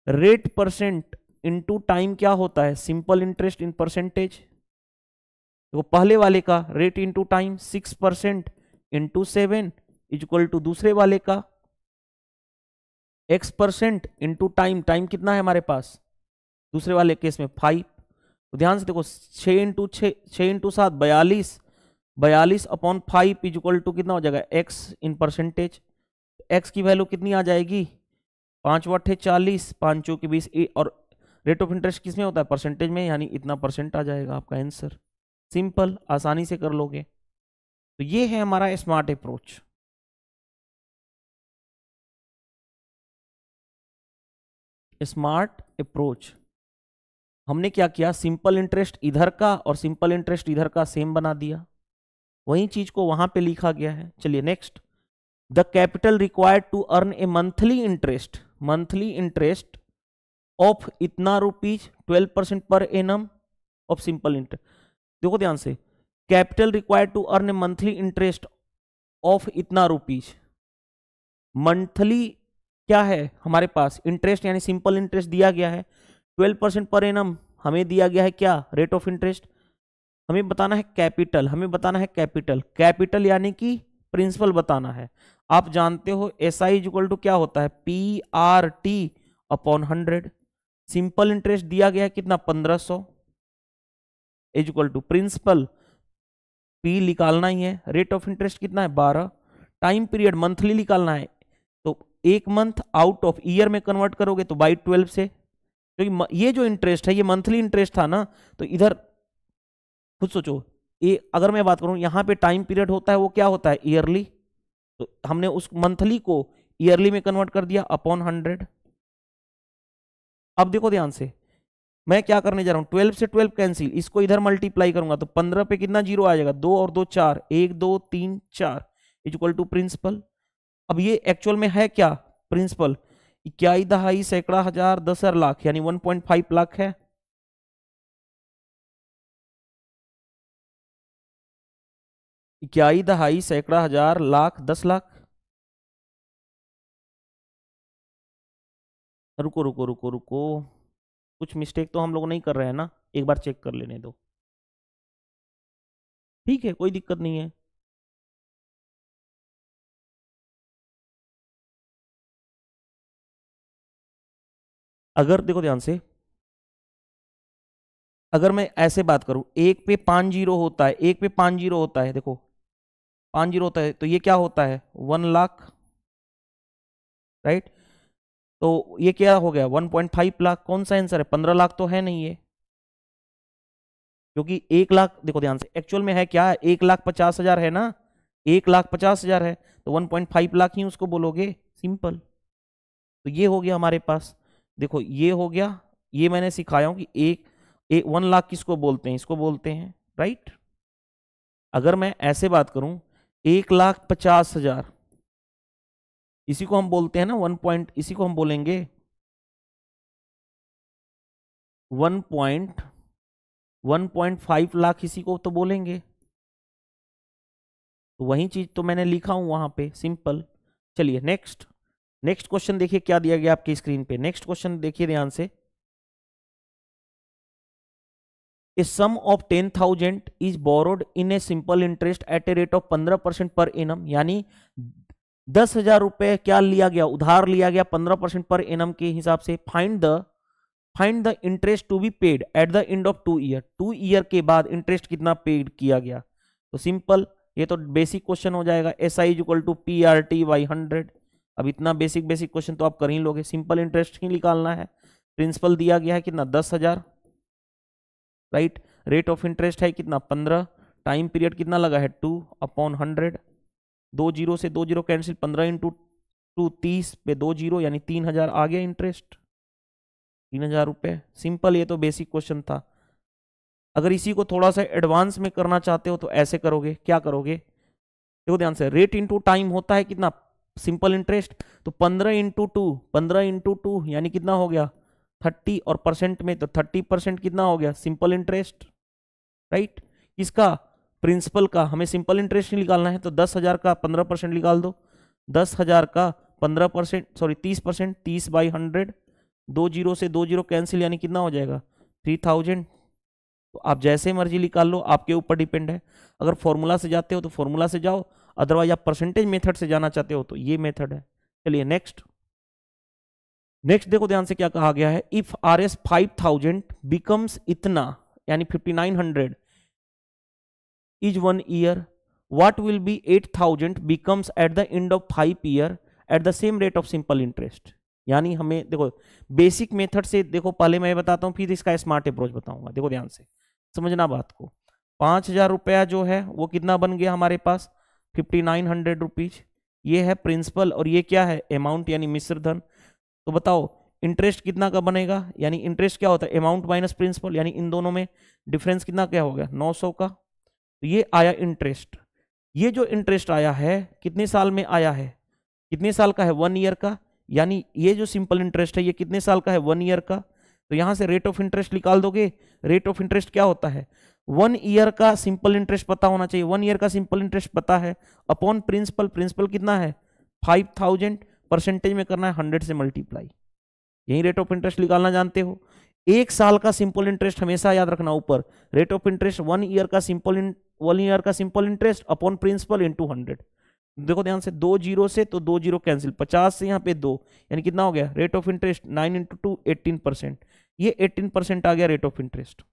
रेट परसेंट इनटू टाइम क्या होता है, सिंपल इंटरेस्ट इन परसेंटेज। देखो पहले वाले का rate into time 6% into 7 equal to दूसरे वाले का x% इंटू टाइम, टाइम कितना है हमारे पास दूसरे वाले केस में 5। तो ध्यान से देखो 6 इंटू 7 42, 42 अपॉन 5 इक्वल टू कितना हो जाएगा x इन परसेंटेज। x की वैल्यू कितनी आ जाएगी? 5 वाट 40, 5 चौके 20, और रेट ऑफ इंटरेस्ट किस में होता है? परसेंटेज में, यानी इतना परसेंट आ जाएगा आपका आंसर। सिंपल, आसानी से कर लोगे। तो ये है हमारा स्मार्ट अप्रोच। स्मार्ट अप्रोच हमने क्या किया, सिंपल इंटरेस्ट इधर का और सिंपल इंटरेस्ट इधर का सेम बना दिया, वही चीज को वहां पे लिखा गया है। चलिए next, the capital required to earn a monthly interest of इतना rupees 12% per annum of simple interest. देखो ध्यान से, capital required to earn a monthly interest of इतना रुपीज, मंथली क्या है हमारे पास? इंटरेस्ट, यानी सिंपल इंटरेस्ट दिया गया है 12% पर एनम, हमें दिया गया है क्या? Rate of interest. हमें बताना है कैपिटल, कैपिटल यानी कि प्रिंसिपल बताना है। आप जानते हो SI इक्वल टू क्या होता है? PRT upon 100। सिंपल इंटरेस्ट दिया गया है कितना? 1500 इक्वल टू प्रिंसिपल P निकालना ही है, रेट ऑफ इंटरेस्ट कितना है? 12। टाइम पीरियड मंथली निकालना है, तो एक मंथ आउट ऑफ ईयर में कन्वर्ट करोगे तो बाई 12 से, क्योंकि ये जो इंटरेस्ट है ये मंथली इंटरेस्ट था ना, तो इधर खुद सोचो, ये अगर मैं बात करूं यहां पे टाइम पीरियड होता है वो क्या होता है? ईयरली, तो हमने उस मंथली को ईयरली में कन्वर्ट कर दिया अपॉन 100। अब देखो ध्यान से, मैं क्या करने जा रहा हूं, 12 से 12 कैंसिल, इसको इधर मल्टीप्लाई करूंगा तो 15 पे कितना जीरो आ जाएगा? 2 और 2 4, 1 2 3 4 इक्वल टू प्रिंसिपल। अब ये एक्चुअल में है क्या? प्रिंसिपल। इक्याई दहाई सैकड़ा हजार 10,000 लाख, यानी 1.5 लाख है। इक्याई दहाई सैकड़ा हजार लाख 10 लाख। रुको रुको रुको रुको, कुछ मिस्टेक तो हम लोग नहीं कर रहे हैं ना? एक बार चेक कर लेने दो। ठीक है, कोई दिक्कत नहीं है। अगर देखो ध्यान से, अगर मैं ऐसे बात करूं, एक पे 5 जीरो होता है, एक पे 5 जीरो होता है, देखो 5 जीरो होता है, तो ये क्या होता है? 1 लाख, राइट? तो ये क्या हो गया? 1.5 लाख। कौन सा आंसर है? 15 लाख तो है नहीं ये, क्योंकि 1 लाख, देखो ध्यान से, एक्चुअल में है क्या? 1,50,000 है ना, 1,50,000 है, तो 1.5 लाख ही उसको बोलोगे, सिंपल। तो ये हो गया हमारे पास, देखो ये हो गया, ये मैंने सिखाया हूं कि 1 लाख किसको बोलते हैं? इसको बोलते हैं, राइट? अगर मैं ऐसे बात करूं, 1,50,000, इसी को हम बोलते हैं ना इसी को हम बोलेंगे 1.5 लाख, इसी को तो बोलेंगे। तो वही चीज तो मैंने लिखा हूं वहां पे, सिंपल। चलिए नेक्स्ट क्वेश्चन देखिए क्या दिया गया आपकी स्क्रीन पे। नेक्स्ट क्वेश्चन देखिए ध्यान से, A sum of 10,000 is borrowed in a simple interest at a rate of 15% per annum, यानी 10,000 रुपए क्या लिया गया? उधार लिया गया 15% पर एनम के हिसाब से। Find the interest to be paid at the end of 2 year. 2 year के बाद इंटरेस्ट कितना पेड किया गया? तो सिंपल, ये तो बेसिक क्वेश्चन हो जाएगा, SI equal to PRT by 100। अब इतना बेसिक क्वेश्चन तो आप कर ही लोगे, सिंपल इंटरेस्ट ही निकालना है। प्रिंसिपल दिया गया है कितना? 10,000, राइट? रेट ऑफ इंटरेस्ट है कितना? 15। टाइम पीरियड कितना लगा है? 2 अपॉन 100। 2 जीरो से 2 जीरो कैंसिल, 15 इंटू 2 30 पे 2 जीरो, यानी 3,000 आ गया इंटरेस्ट, 3,000 रुपए। सिंपल, ये तो बेसिक क्वेश्चन था। अगर इसी को थोड़ा सा एडवांस में करना चाहते हो तो ऐसे करोगे, क्या करोगे? देखो ध्यान से, रेट इंटू टाइम होता है कितना? सिंपल इंटरेस्ट, तो 15 इंटू 2 यानी कितना हो गया? 30 और परसेंट में, तो 30% कितना हो गया, सिंपल इंटरेस्ट, राइट। किसका, प्रिंसिपल का। हमें सिंपल इंटरेस्ट निकालना है, तो 10,000 का 15% निकाल दो। 10,000 का 15%, सॉरी 30%, 30/100, 2 जीरो से 2 जीरो कैंसिल, यानी कितना हो जाएगा 3000। तो आप जैसे मर्जी निकाल लो, आपके ऊपर डिपेंड है। अगर फॉर्मूला से जाते हो तो फॉर्मूला से जाओ, अदरवाइज आप परसेंटेज मेथड से जाना चाहते हो तो ये मेथड है। चलिए नेक्स्ट देखो ध्यान से क्या कहा गया है। इफ RS 5000 बिकम्स इतना, यानी 5900 is 1 year, what will B 8000 becomes eight the end of 5 year eight the same rate of simple interest. यानी हमें देखो बेसिक मेथड से, देखो पहले मैं बताता हूं, फिर इसका स्मार्ट अप्रोच बताऊंगा। देखो ध्यान से समझना बात को। 5000 रुपया जो है वो कितना बन गया हमारे पास, 5900 रुपीज। ये है प्रिंसिपल और ये क्या है, अमाउंट यानी मिश्र धन। तो बताओ इंटरेस्ट कितना का बनेगा, यानी इंटरेस्ट क्या होता है, अमाउंट माइनस प्रिंसिपल, यानी इन दोनों में डिफरेंस कितना क्या हो गया, 900 का। तो ये आया इंटरेस्ट। ये जो इंटरेस्ट आया है कितने साल में आया है, कितने साल का है, 1 ईयर का। यानी ये जो सिंपल इंटरेस्ट है ये कितने साल का है, 1 ईयर का। तो यहां से रेट ऑफ इंटरेस्ट निकाल दोगे। रेट ऑफ इंटरेस्ट क्या होता है, 1 ईयर का सिंपल इंटरेस्ट पता होना चाहिए। 1 ईयर का सिंपल इंटरेस्ट पता है, अपॉन प्रिंसिपल, प्रिंसिपल कितना है 5000, परसेंटेज में करना है 100 से मल्टीप्लाई। यही रेट ऑफ इंटरेस्ट निकालना जानते हो। 1 साल का सिंपल इंटरेस्ट हमेशा याद रखना ऊपर, रेट ऑफ इंटरेस्ट 1 ईयर का simple interest upon principal into 100। देखो ध्यान से, 2 जीरो से तो 2 जीरो कैंसिल, 50 से यहाँ पे 2, यानी कितना हो गया, रेट ऑफ इंटरेस्ट 9 × 2 18%। ये 18% आ गया रेट ऑफ इंटरेस्ट।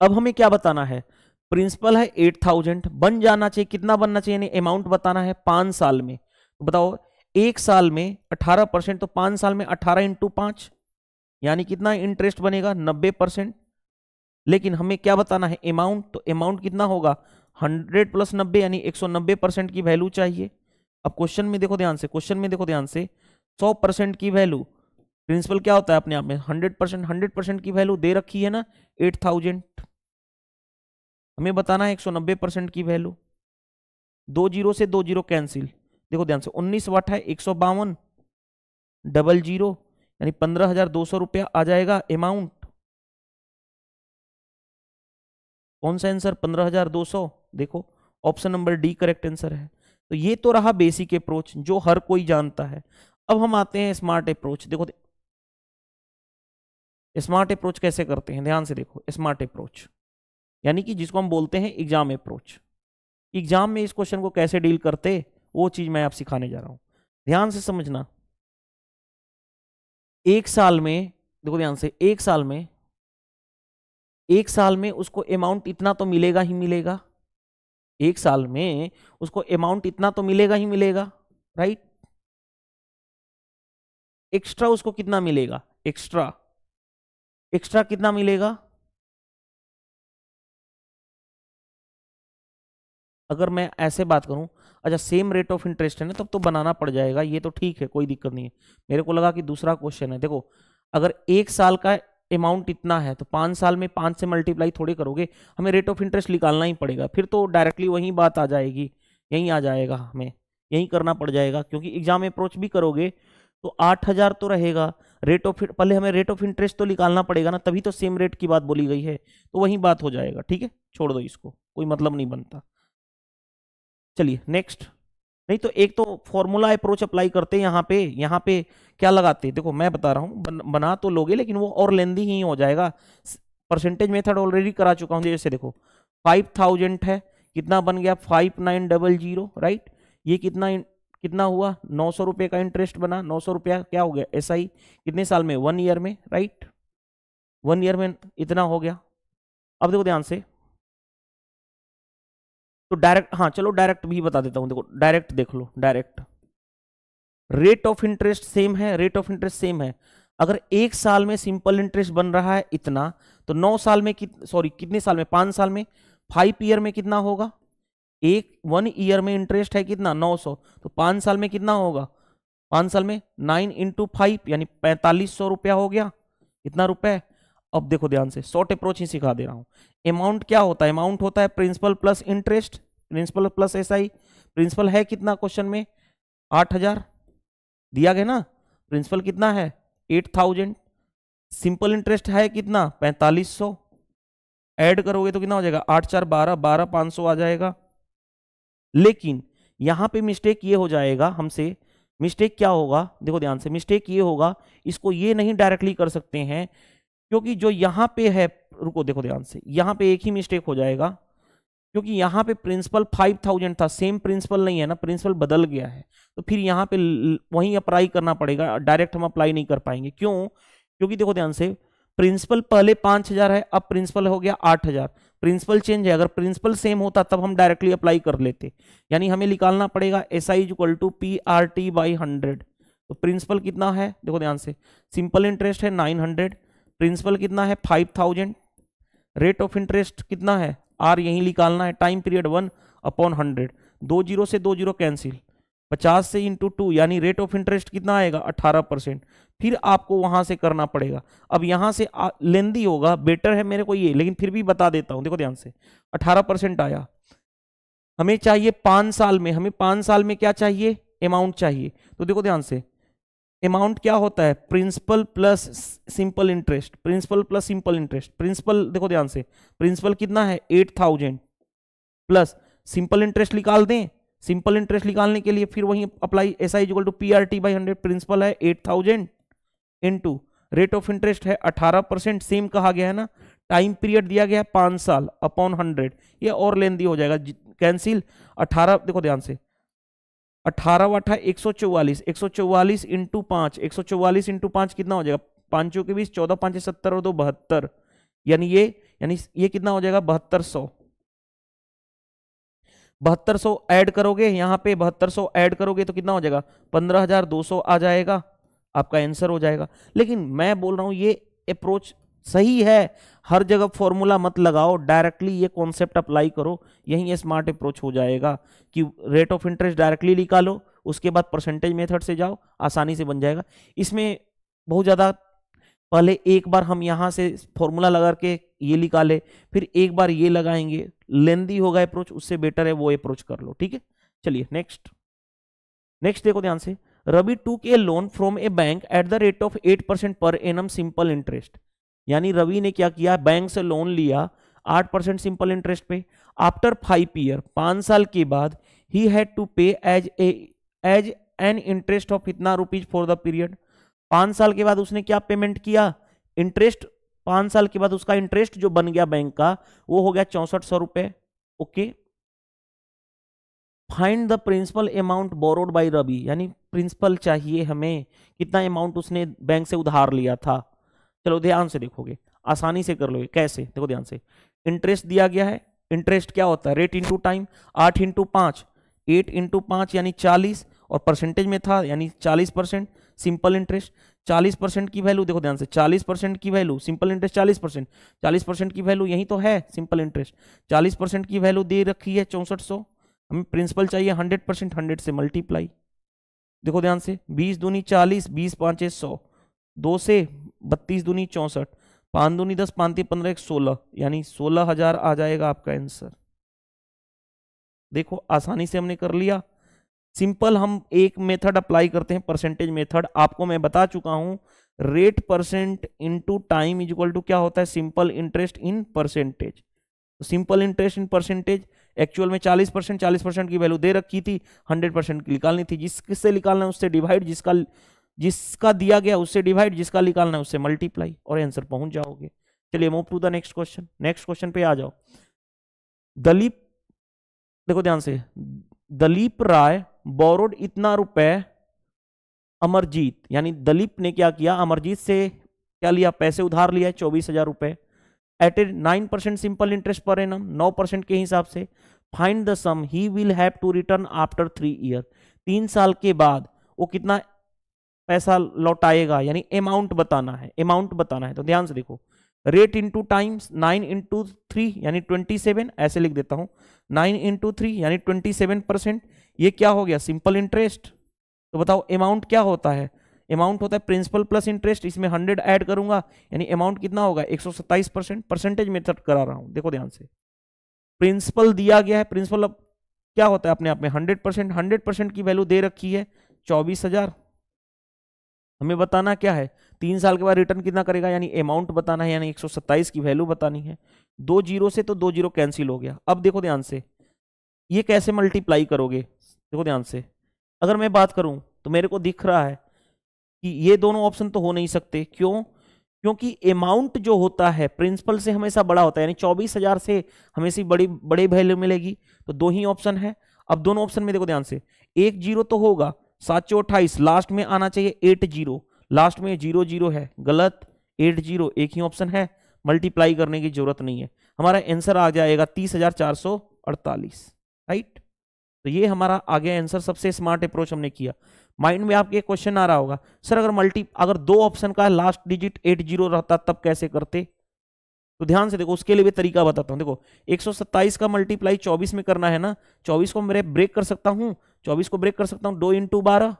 अब हमें क्या बताना है, प्रिंसिपल है 8000, बन जाना चाहिए, कितना बनना चाहिए, यानी अमाउंट बताना है 5 साल में। तो बताओ 1 साल में 18%, तो 5 साल में 18 × 5, यानी कितना इंटरेस्ट बनेगा 90%। लेकिन हमें क्या बताना है, अमाउंट। तो अमाउंट कितना होगा 100 + 90, यानी 190% की वैल्यू चाहिए। अब क्वेश्चन में देखो ध्यान से, 100% की वैल्यू, प्रिंसिपल क्या होता है अपने आप में 100% की वैल्यू दे रखी है ना 8000, हमें बताना है 190% की वैल्यू। 2 जीरो से 2 जीरो कैंसिल, देखो ध्यान से 19 वाट है 152 00, यानी 15,200 रुपया आ जाएगा अमाउंट। कौन सा आंसर 15,200, देखो option number D correct answer है। तो ये तो रहा बेसिक अप्रोच जो हर कोई जानता है। अब हम आते हैं स्मार्ट अप्रोच। देखो स्मार्ट अप्रोच कैसे करते हैं, ध्यान से देखो। स्मार्ट अप्रोच यानी कि जिसको हम बोलते हैं एग्जाम अप्रोच। एग्जाम में इस क्वेश्चन को कैसे डील करते, वो चीज मैं आप सिखाने जा रहा हूं, ध्यान से समझना। 1 साल में, देखो ध्यान से, 1 साल में उसको अमाउंट इतना तो मिलेगा ही मिलेगा। 1 साल में उसको अमाउंट इतना तो मिलेगा ही मिलेगा, राइट। एक्स्ट्रा उसको कितना मिलेगा, एक्स्ट्रा कितना मिलेगा, अगर मैं ऐसे बात करूं, अच्छा सेम रेट ऑफ इंटरेस्ट है ना, तब तो बनाना पड़ जाएगा, ये तो ठीक है, कोई दिक्कत नहीं है। मेरे को लगा कि दूसरा क्वेश्चन है। देखो अगर 1 साल का अमाउंट इतना है तो 5 साल में 5 से मल्टीप्लाई थोड़ी करोगे, हमें रेट ऑफ इंटरेस्ट निकालना ही पड़ेगा। फिर तो डायरेक्टली वही बात आ जाएगी, यहीं आ जाएगा, हमें यही करना पड़ जाएगा। क्योंकि एग्जाम अप्रोच भी करोगे तो 8000 तो रहेगा रेट ऑफ, पहले हमें रेट ऑफ इंटरेस्ट तो निकालना पड़ेगा ना, तभी तो सेम रेट की बात बोली गई है, तो वही बात हो जाएगा। ठीक है, छोड़ दो इसको, कोई मतलब नहीं बनता। चलिए नेक्स्ट। नहीं तो एक तो फॉर्मूला अप्रोच अप्लाई करते हैं यहाँ पे क्या लगाते हैं, देखो मैं बता रहा हूँ, बना तो लोगे लेकिन वो और लेंदी ही हो जाएगा। परसेंटेज मेथड ऑलरेडी करा चुका हूँ। जैसे देखो 5000 है, कितना बन गया 5900, राइट। ये कितना हुआ 900 रुपये का इंटरेस्ट बना, 900 रुपया क्या हो गया SI, कितने साल में 1 ईयर में, राइट। 1 ईयर में इतना हो गया। अब देखो ध्यान से, तो डायरेक्ट, हाँ चलो डायरेक्ट भी बता देता हूं। देखो डायरेक्ट देख लो, direct rate of interest same है, अगर 1 साल में सिंपल इंटरेस्ट बन रहा है इतना, तो 9 साल में कितने साल में, 5 साल में, 5 ईयर में कितना होगा, 1 ईयर में इंटरेस्ट है कितना 900, तो 5 साल में कितना होगा, 5 साल में 9 × 5 यानी 4500 रुपया हो गया। इतना रुपए। अब देखो ध्यान से, शॉर्ट अप्रोच ही सिखा दे रहा हूं। अमाउंट क्या होता है, अमाउंट होता है principal plus interest, principal plus SI। Principal है कितना क्वेश्चन में 8000 दिया गया ना, प्रिंसिपल कितना है 8000, सिंपल इंटरेस्ट है कितना 4500, ऐड करोगे तो कितना हो जाएगा 8 4 12, 12500 आ जाएगा। लेकिन यहां पे मिस्टेक ये हो जाएगा हमसे, मिस्टेक क्या होगा देखो ध्यान से, मिस्टेक ये होगा, इसको ये नहीं डायरेक्टली कर सकते हैं क्योंकि जो यहां पे है, रुको देखो ध्यान से, यहां पे एक ही मिस्टेक हो जाएगा क्योंकि यहां पे प्रिंसिपल 5000 था, सेम प्रिंसिपल नहीं है ना, प्रिंसिपल बदल गया है, तो फिर यहां पे वहीं अप्लाई करना पड़ेगा, डायरेक्ट हम अप्लाई नहीं कर पाएंगे। क्यों? क्योंकि देखो ध्यान से, प्रिंसिपल पहले 5000 है, अब प्रिंसिपल हो गया 8000, प्रिंसिपल चेंज है, अगर प्रिंसिपल सेम होता तब हम डायरेक्टली अप्लाई कर लेते, यानी हमें निकालना पड़ेगा SI equal to PRT by 100। तो प्रिंसिपल कितना है देखो ध्यान से, सिंपल इंटरेस्ट है 900, प्रिंसिपल कितना है 5000, रेट ऑफ इंटरेस्ट कितना है R यही निकालना है, टाइम पीरियड 1/100, 2 जीरो से 2 जीरो कैंसिल, 50 से इंटू 2 यानी रेट ऑफ इंटरेस्ट कितना आएगा 18%, फिर आपको वहां से करना पड़ेगा। अब यहां से लेंदी होगा, बेटर है मेरे को ये, लेकिन फिर भी बता देता हूं, देखो ध्यान से 18% आया, हमें चाहिए 5 साल में, हमें 5 साल में क्या चाहिए अमाउंट चाहिए, तो देखो ध्यान से अमाउंट क्या होता है principal plus simple interest, principal plus simple interest, principal देखो ध्यान से प्रिंसिपल कितना है 8000 प्लस सिंपल इंटरेस्ट निकाल दें, सिंपल इंटरेस्ट निकालने के लिए फिर वही apply SI equal to PRT by 100, principal है 8000 इनटू रेट ऑफ इंटरेस्ट है 18%, सेम कहा गया है ना, टाइम पीरियड दिया गया है 5 साल अपॉन 100, ये और लेंदी हो जाएगा, कैंसिल 18, देखो ध्यान से 18 वाठा 144, 144 इंटू 5, 144 इंटू 5 कितना हो जाएगा 5 के 20, 14 5 70 और 2 72, यानी ये कितना हो जाएगा 7200, 7200 ऐड करोगे, यहां पे 7200 ऐड करोगे तो कितना हो जाएगा 15200 आ जाएगा, आपका आंसर हो जाएगा। लेकिन मैं बोल रहा हूं ये अप्रोच सही है, हर जगह फॉर्मूला मत लगाओ, डायरेक्टली ये कॉन्सेप्ट अप्लाई करो, यही ये स्मार्ट अप्रोच हो जाएगा कि रेट ऑफ इंटरेस्ट डायरेक्टली निकालो, उसके बाद परसेंटेज मेथड से जाओ, आसानी से बन जाएगा। इसमें बहुत ज़्यादा पहले एक बार हम यहाँ से फॉर्मूला लगा के ये निकाले, फिर एक बार ये लगाएंगे, लेंदी होगा अप्रोच, उससे बेटर है वो अप्रोच कर लो, ठीक है। चलिए नेक्स्ट देखो ध्यान से, Ravi took a loan from a bank at the rate of 8% per annum simple interest, यानी रवि ने क्या किया, बैंक से लोन लिया 8% सिंपल इंटरेस्ट पे, आफ्टर 5 ईयर 5 साल के बाद ही हैड टू पे एज एन इंटरेस्ट ऑफ इतना रुपीज फॉर द पीरियड, 5 साल के बाद उसने क्या पेमेंट किया इंटरेस्ट, 5 साल के बाद उसका इंटरेस्ट जो बन गया बैंक का वो हो गया 6400 रुपए। Okay, find the principal amount borrowed by Ravi, यानी प्रिंसिपल चाहिए हमें, कितना अमाउंट उसने बैंक से उधार लिया था। चलो ध्यान से देखोगे, आसानी से कर लोगे, कैसे देखो ध्यान से, इंटरेस्ट दिया गया है, इंटरेस्ट क्या होता है rate into time, 8 into 5, 8 into 5 यानी 40, और परसेंटेज में था यानी 40%, सिंपल इंटरेस्ट 40% की वैल्यू, देखो ध्यान से 40% की वैल्यू, सिंपल इंटरेस्ट 40%, 40% की वैल्यू यही तो है सिंपल इंटरेस्ट, 40% की वैल्यू दे रखी है 6400, हमें प्रिंसिपल चाहिए 100%, 100 से मल्टीप्लाई, देखो ध्यान से 20 दूनी 40, 20 5 100, 2 से 32 दूनी 64, 5 दूनी 10, 5 3 15 16, यानी 16000 आ जाएगा आपका आंसर। देखो आसानी से हमने कर लिया। सिंपल हम एक मेथड अप्लाई करते हैं, परसेंटेज मेथड, आपको मैं बता चुका हूं, rate percent into time is equal to क्या होता है simple interest in percentage. Simple interest in percentage actual में 40% की वैल्यू दे रखी थी, 100% की निकालनी थी, जिससे निकालना है उससे डिवाइड, जिसका दिया गया उससे डिवाइड, जिसका निकालना है उससे मल्टीप्लाई, और आंसर पहुंच जाओगे। चलिए move to the next question, next question पे आ जाओ। दलीप, देखो ध्यान से, दलीप राय बोरोड इतना रुपए अमरजीत, यानी दलीप ने क्या किया, अमरजीत से क्या लिया, पैसे उधार लिया 24,000 रुपए at a 9% simple interest per annum, 9% के हिसाब से। Find the sum he will have to return after 3 year, 3 साल के बाद वो कितना पैसा लौटाएगा, यानी अमाउंट बताना है, अमाउंट बताना है। तो ध्यान से देखो, रेट इंटू टाइम्स 9 इंटू 3 यानी 27, ऐसे लिख देता हूं, 9 इंटू 3 यानी 27%, ये क्या हो गया सिंपल इंटरेस्ट। तो बताओ अमाउंट क्या होता है, अमाउंट होता है प्रिंसिपल प्लस इंटरेस्ट, इसमें 100 ऐड करूंगा यानी अमाउंट कितना होगा 127%, परसेंटेज मेथड करा रहा हूं। देखो ध्यान से, प्रिंसिपल दिया गया है, प्रिंसिपल अब क्या होता है अपने आप में 100%, 100% की वैल्यू दे रखी है 24,000, हमें बताना क्या है 3 साल के बाद रिटर्न कितना करेगा, यानी अमाउंट बताना है, यानी 127 की वैल्यू बतानी है। 2 जीरो से तो 2 जीरो कैंसिल हो गया। अब देखो ध्यान से, ये कैसे मल्टीप्लाई करोगे, देखो ध्यान से। अगर मैं बात करूं तो मेरे को दिख रहा है कि ये दोनों ऑप्शन तो हो नहीं सकते। क्यों? क्योंकि अमाउंट जो होता है प्रिंसिपल से हमेशा बड़ा होता है, यानी 24,000 से हमेशा बड़ी वैल्यू मिलेगी। तो 2 ही ऑप्शन है। अब दोनों ऑप्शन में देखो ध्यान से, 1 जीरो तो होगा, 728 लास्ट में आना चाहिए, 8 जीरो लास्ट में 0 जीरो है, गलत। 8 जीरो एक ही ऑप्शन है, मल्टीप्लाई करने की जरूरत नहीं है। हमारा आंसर आ जाएगा 30,448, राइट। तो ये हमारा आ गया आंसर। सबसे स्मार्ट अप्रोच हमने किया। माइंड में आपके क्वेश्चन आ रहा होगा, सर अगर 2 ऑप्शन का लास्ट डिजिट 8 जीरो रहता तब कैसे करते? तो ध्यान से देखो, उसके लिए भी तरीका बताता हूं। देखो 127 का मल्टीप्लाई 24 में करना है ना, 24 को मेरे ब्रेक कर सकता हूं, 24 को ब्रेक कर सकता हूं 2 इंटू 12,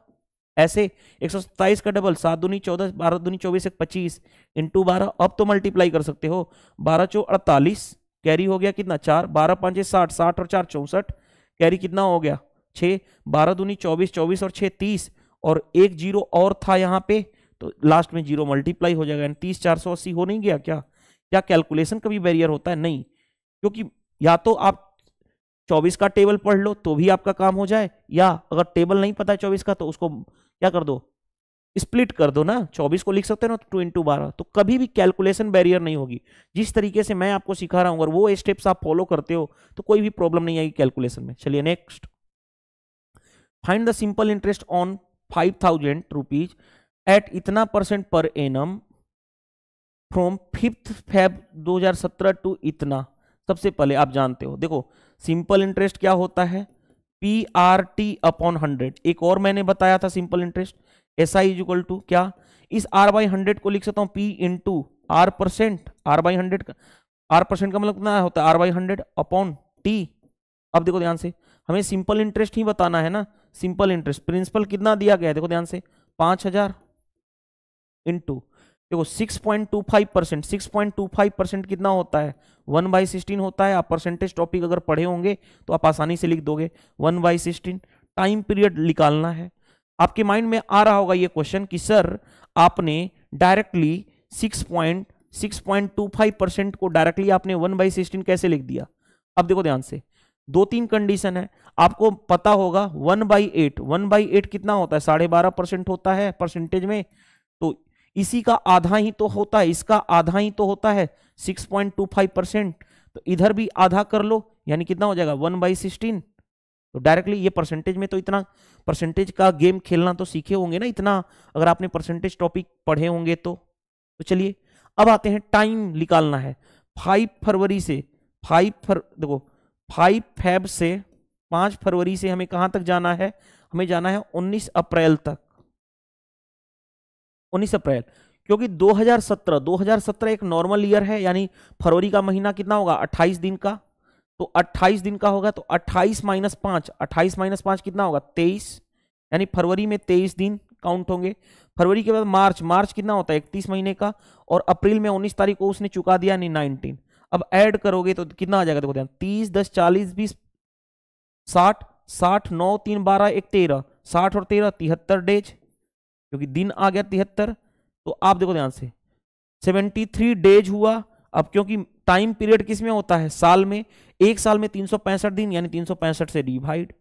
ऐसे 127 का डबल 7 दूनी 14, 12 दूनी 24, 25 इंटू 12। अब तो मल्टीप्लाई कर सकते हो, 12 चौ 48, कैरी हो गया कितना 4, 12 5 60, 60 और 4 64, कैरी कितना हो गया 6, 12 दूनी 24, 24 और 6 30, और 1 जीरो और था यहाँ पे, तो लास्ट में जीरो मल्टीप्लाई हो जाएगा। 30 480 हो नहीं गया क्या? क्या कैलकुलेशन कभी बैरियर होता है? नहीं, क्योंकि या तो आप 24 का टेबल पढ़ लो तो भी आपका काम हो जाए, या अगर टेबल नहीं पता है 24 का तो उसको क्या कर दो, स्प्लिट कर दो ना। 24 को लिख सकते हो ना 2 इंटू 12, तो कभी भी कैलकुलेशन बैरियर नहीं होगी। जिस तरीके से मैं आपको सिखा रहा हूं, अगर वो स्टेप्स आप फॉलो करते हो तो कोई भी प्रॉब्लम नहीं आएगी कैलकुलेशन में। चलिए next, find the simple interest on 5,000 rupees at इतना % per annum from 5th Feb 2017 to इतना। सबसे पहले आप जानते हो, देखो सिंपल इंटरेस्ट क्या होता है, PRT अपॉन 100। एक और मैंने बताया था simple interest, SI is equal to क्या, इस R/100 को लिख सकता हूं P इंटू R%, R/100 का R% का मतलब कितना होता है R/100 अपॉन T। अब देखो ध्यान से, हमें सिंपल इंटरेस्ट ही बताना है ना। सिंपल इंटरेस्ट प्रिंसिपल कितना दिया गया है, देखो ध्यान से 5,000 इंटू देखो 6.25%, 6.25% कितना होता है 1/16 होता है। आप परसेंटेज टॉपिक अगर पढ़े होंगे तो आप आसानी से लिख दोगे 1/16। टाइम पीरियड निकालना है। आपके माइंड में आ रहा होगा ये क्वेश्चन कि सर आपने डायरेक्टली 6.25% को डायरेक्टली आपने 1/16 कैसे लिख दिया? अब देखो ध्यान से, 2-3 कंडीशन है, आपको पता होगा 1/8, 1/8 कितना होता है 12.5% होता है परसेंटेज में, तो इसी का आधा ही तो होता है, इसका आधा ही तो होता है 6.25%, तो इधर भी आधा कर लो, यानी कितना हो जाएगा 1/16। तो डायरेक्टली ये परसेंटेज में, तो इतना परसेंटेज का गेम खेलना तो सीखे होंगे ना, इतना अगर आपने परसेंटेज टॉपिक पढ़े होंगे तो चलिए अब आते हैं, टाइम निकालना है। 5 फरवरी से देखो 5 फेब से 5 फरवरी से हमें कहां तक जाना है, हमें जाना है 19 अप्रैल तक। 19 अप्रैल, क्योंकि 2017 एक नॉर्मल ईयर है, यानी फरवरी का महीना कितना होगा 28 दिन का, तो 28 दिन का होगा, तो 28 माइनस 5 कितना होगा 23, यानी फरवरी में 23 दिन काउंट होंगे। फरवरी के बाद मार्च कितना होता है 31 महीने का, और अप्रैल में 19 तारीख को उसने चुका दिया, यानी 19। अब ऐड करोगे तो कितना आ जाएगा, देखो ध्यान, 30 10 40 20 60 60 9 3 12 1 13, 60 और 13 73 डेज, क्योंकि दिन आ गया 73। तो आप देखो ध्यान से 73 डेज हुआ। अब क्योंकि टाइम पीरियड किस में होता है, साल में, एक साल में 365 दिन, यानी 365 से डिवाइड।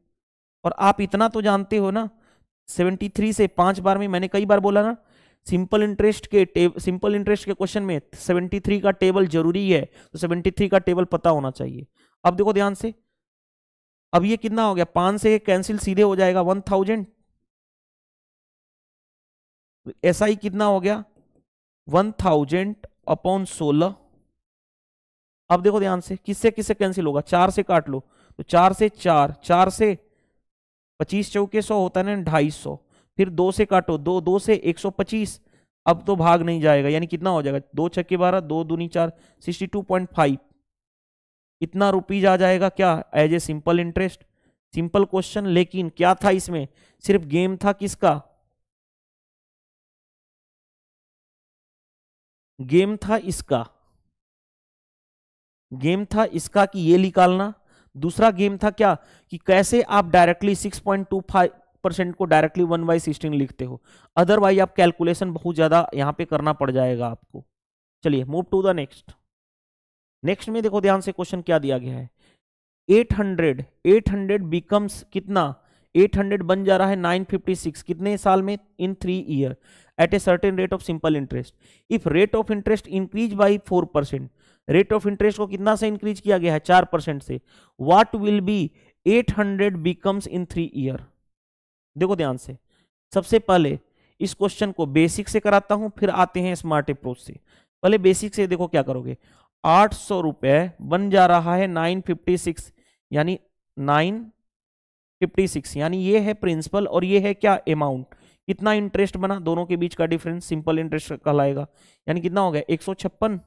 और आप इतना तो जानते हो ना, 73 से 5 बार में मैंने कई बार बोला ना, सिंपल इंटरेस्ट के क्वेश्चन में 73 का टेबल जरूरी है, तो 73 का टेबल पता होना चाहिए। अब देखो ध्यान से, अब ये कितना हो गया, 5 से कैंसिल सीधे हो जाएगा 1000, SI कितना हो गया 1000 अपॉन 16। अब देखो ध्यान से, किससे किससे कैंसिल होगा, 4 से काट लो, तो 4 से 4 से 25 चौके 100 होता है ना 250, फिर 2 से काटो, 2 से 125, अब तो भाग नहीं जाएगा, यानी कितना हो जाएगा 2 छक्के 12, 2 दूनी 4, 62.5, इतना रुपीज आ जाएगा क्या, as a simple interest. Simple question, लेकिन क्या था इसमें, सिर्फ गेम था किसका, गेम था इसका कि ये निकालना। दूसरा गेम था क्या, कि कैसे आप डायरेक्टली 6.25 परसेंट को डायरेक्टली 1/16 लिखते हो, अदरवाइज आप कैलकुलेशन बहुत ज्यादा यहाँ पे करना पड़ जाएगा आपको। चलिए move to the next. Next में देखो ध्यान से क्वेश्चन क्या दिया गया है। 800 बिकम्स कितना, 800 बन जा रहा है 956 कितने साल में, in 3 year at a certain rate of simple interest. If rate of interest increase by 4%, rate of interest को कितना से इंक्रीज किया गया है, 4% से, what will be 800 becomes in 3 year. देखो ध्यान से, सबसे पहले इस क्वेश्चन को बेसिक से कराता हूं, फिर आते हैं स्मार्ट अप्रोच से। पहले बेसिक से देखो क्या करोगे, 800 रुपए बन जा रहा है 956, यानी 956, यानी ये है प्रिंसिपल और ये है क्या, अमाउंट। कितना इंटरेस्ट बना, दोनों के बीच का डिफरेंस सिंपल इंटरेस्ट कहलाएगा, यानी कितना हो गया 156,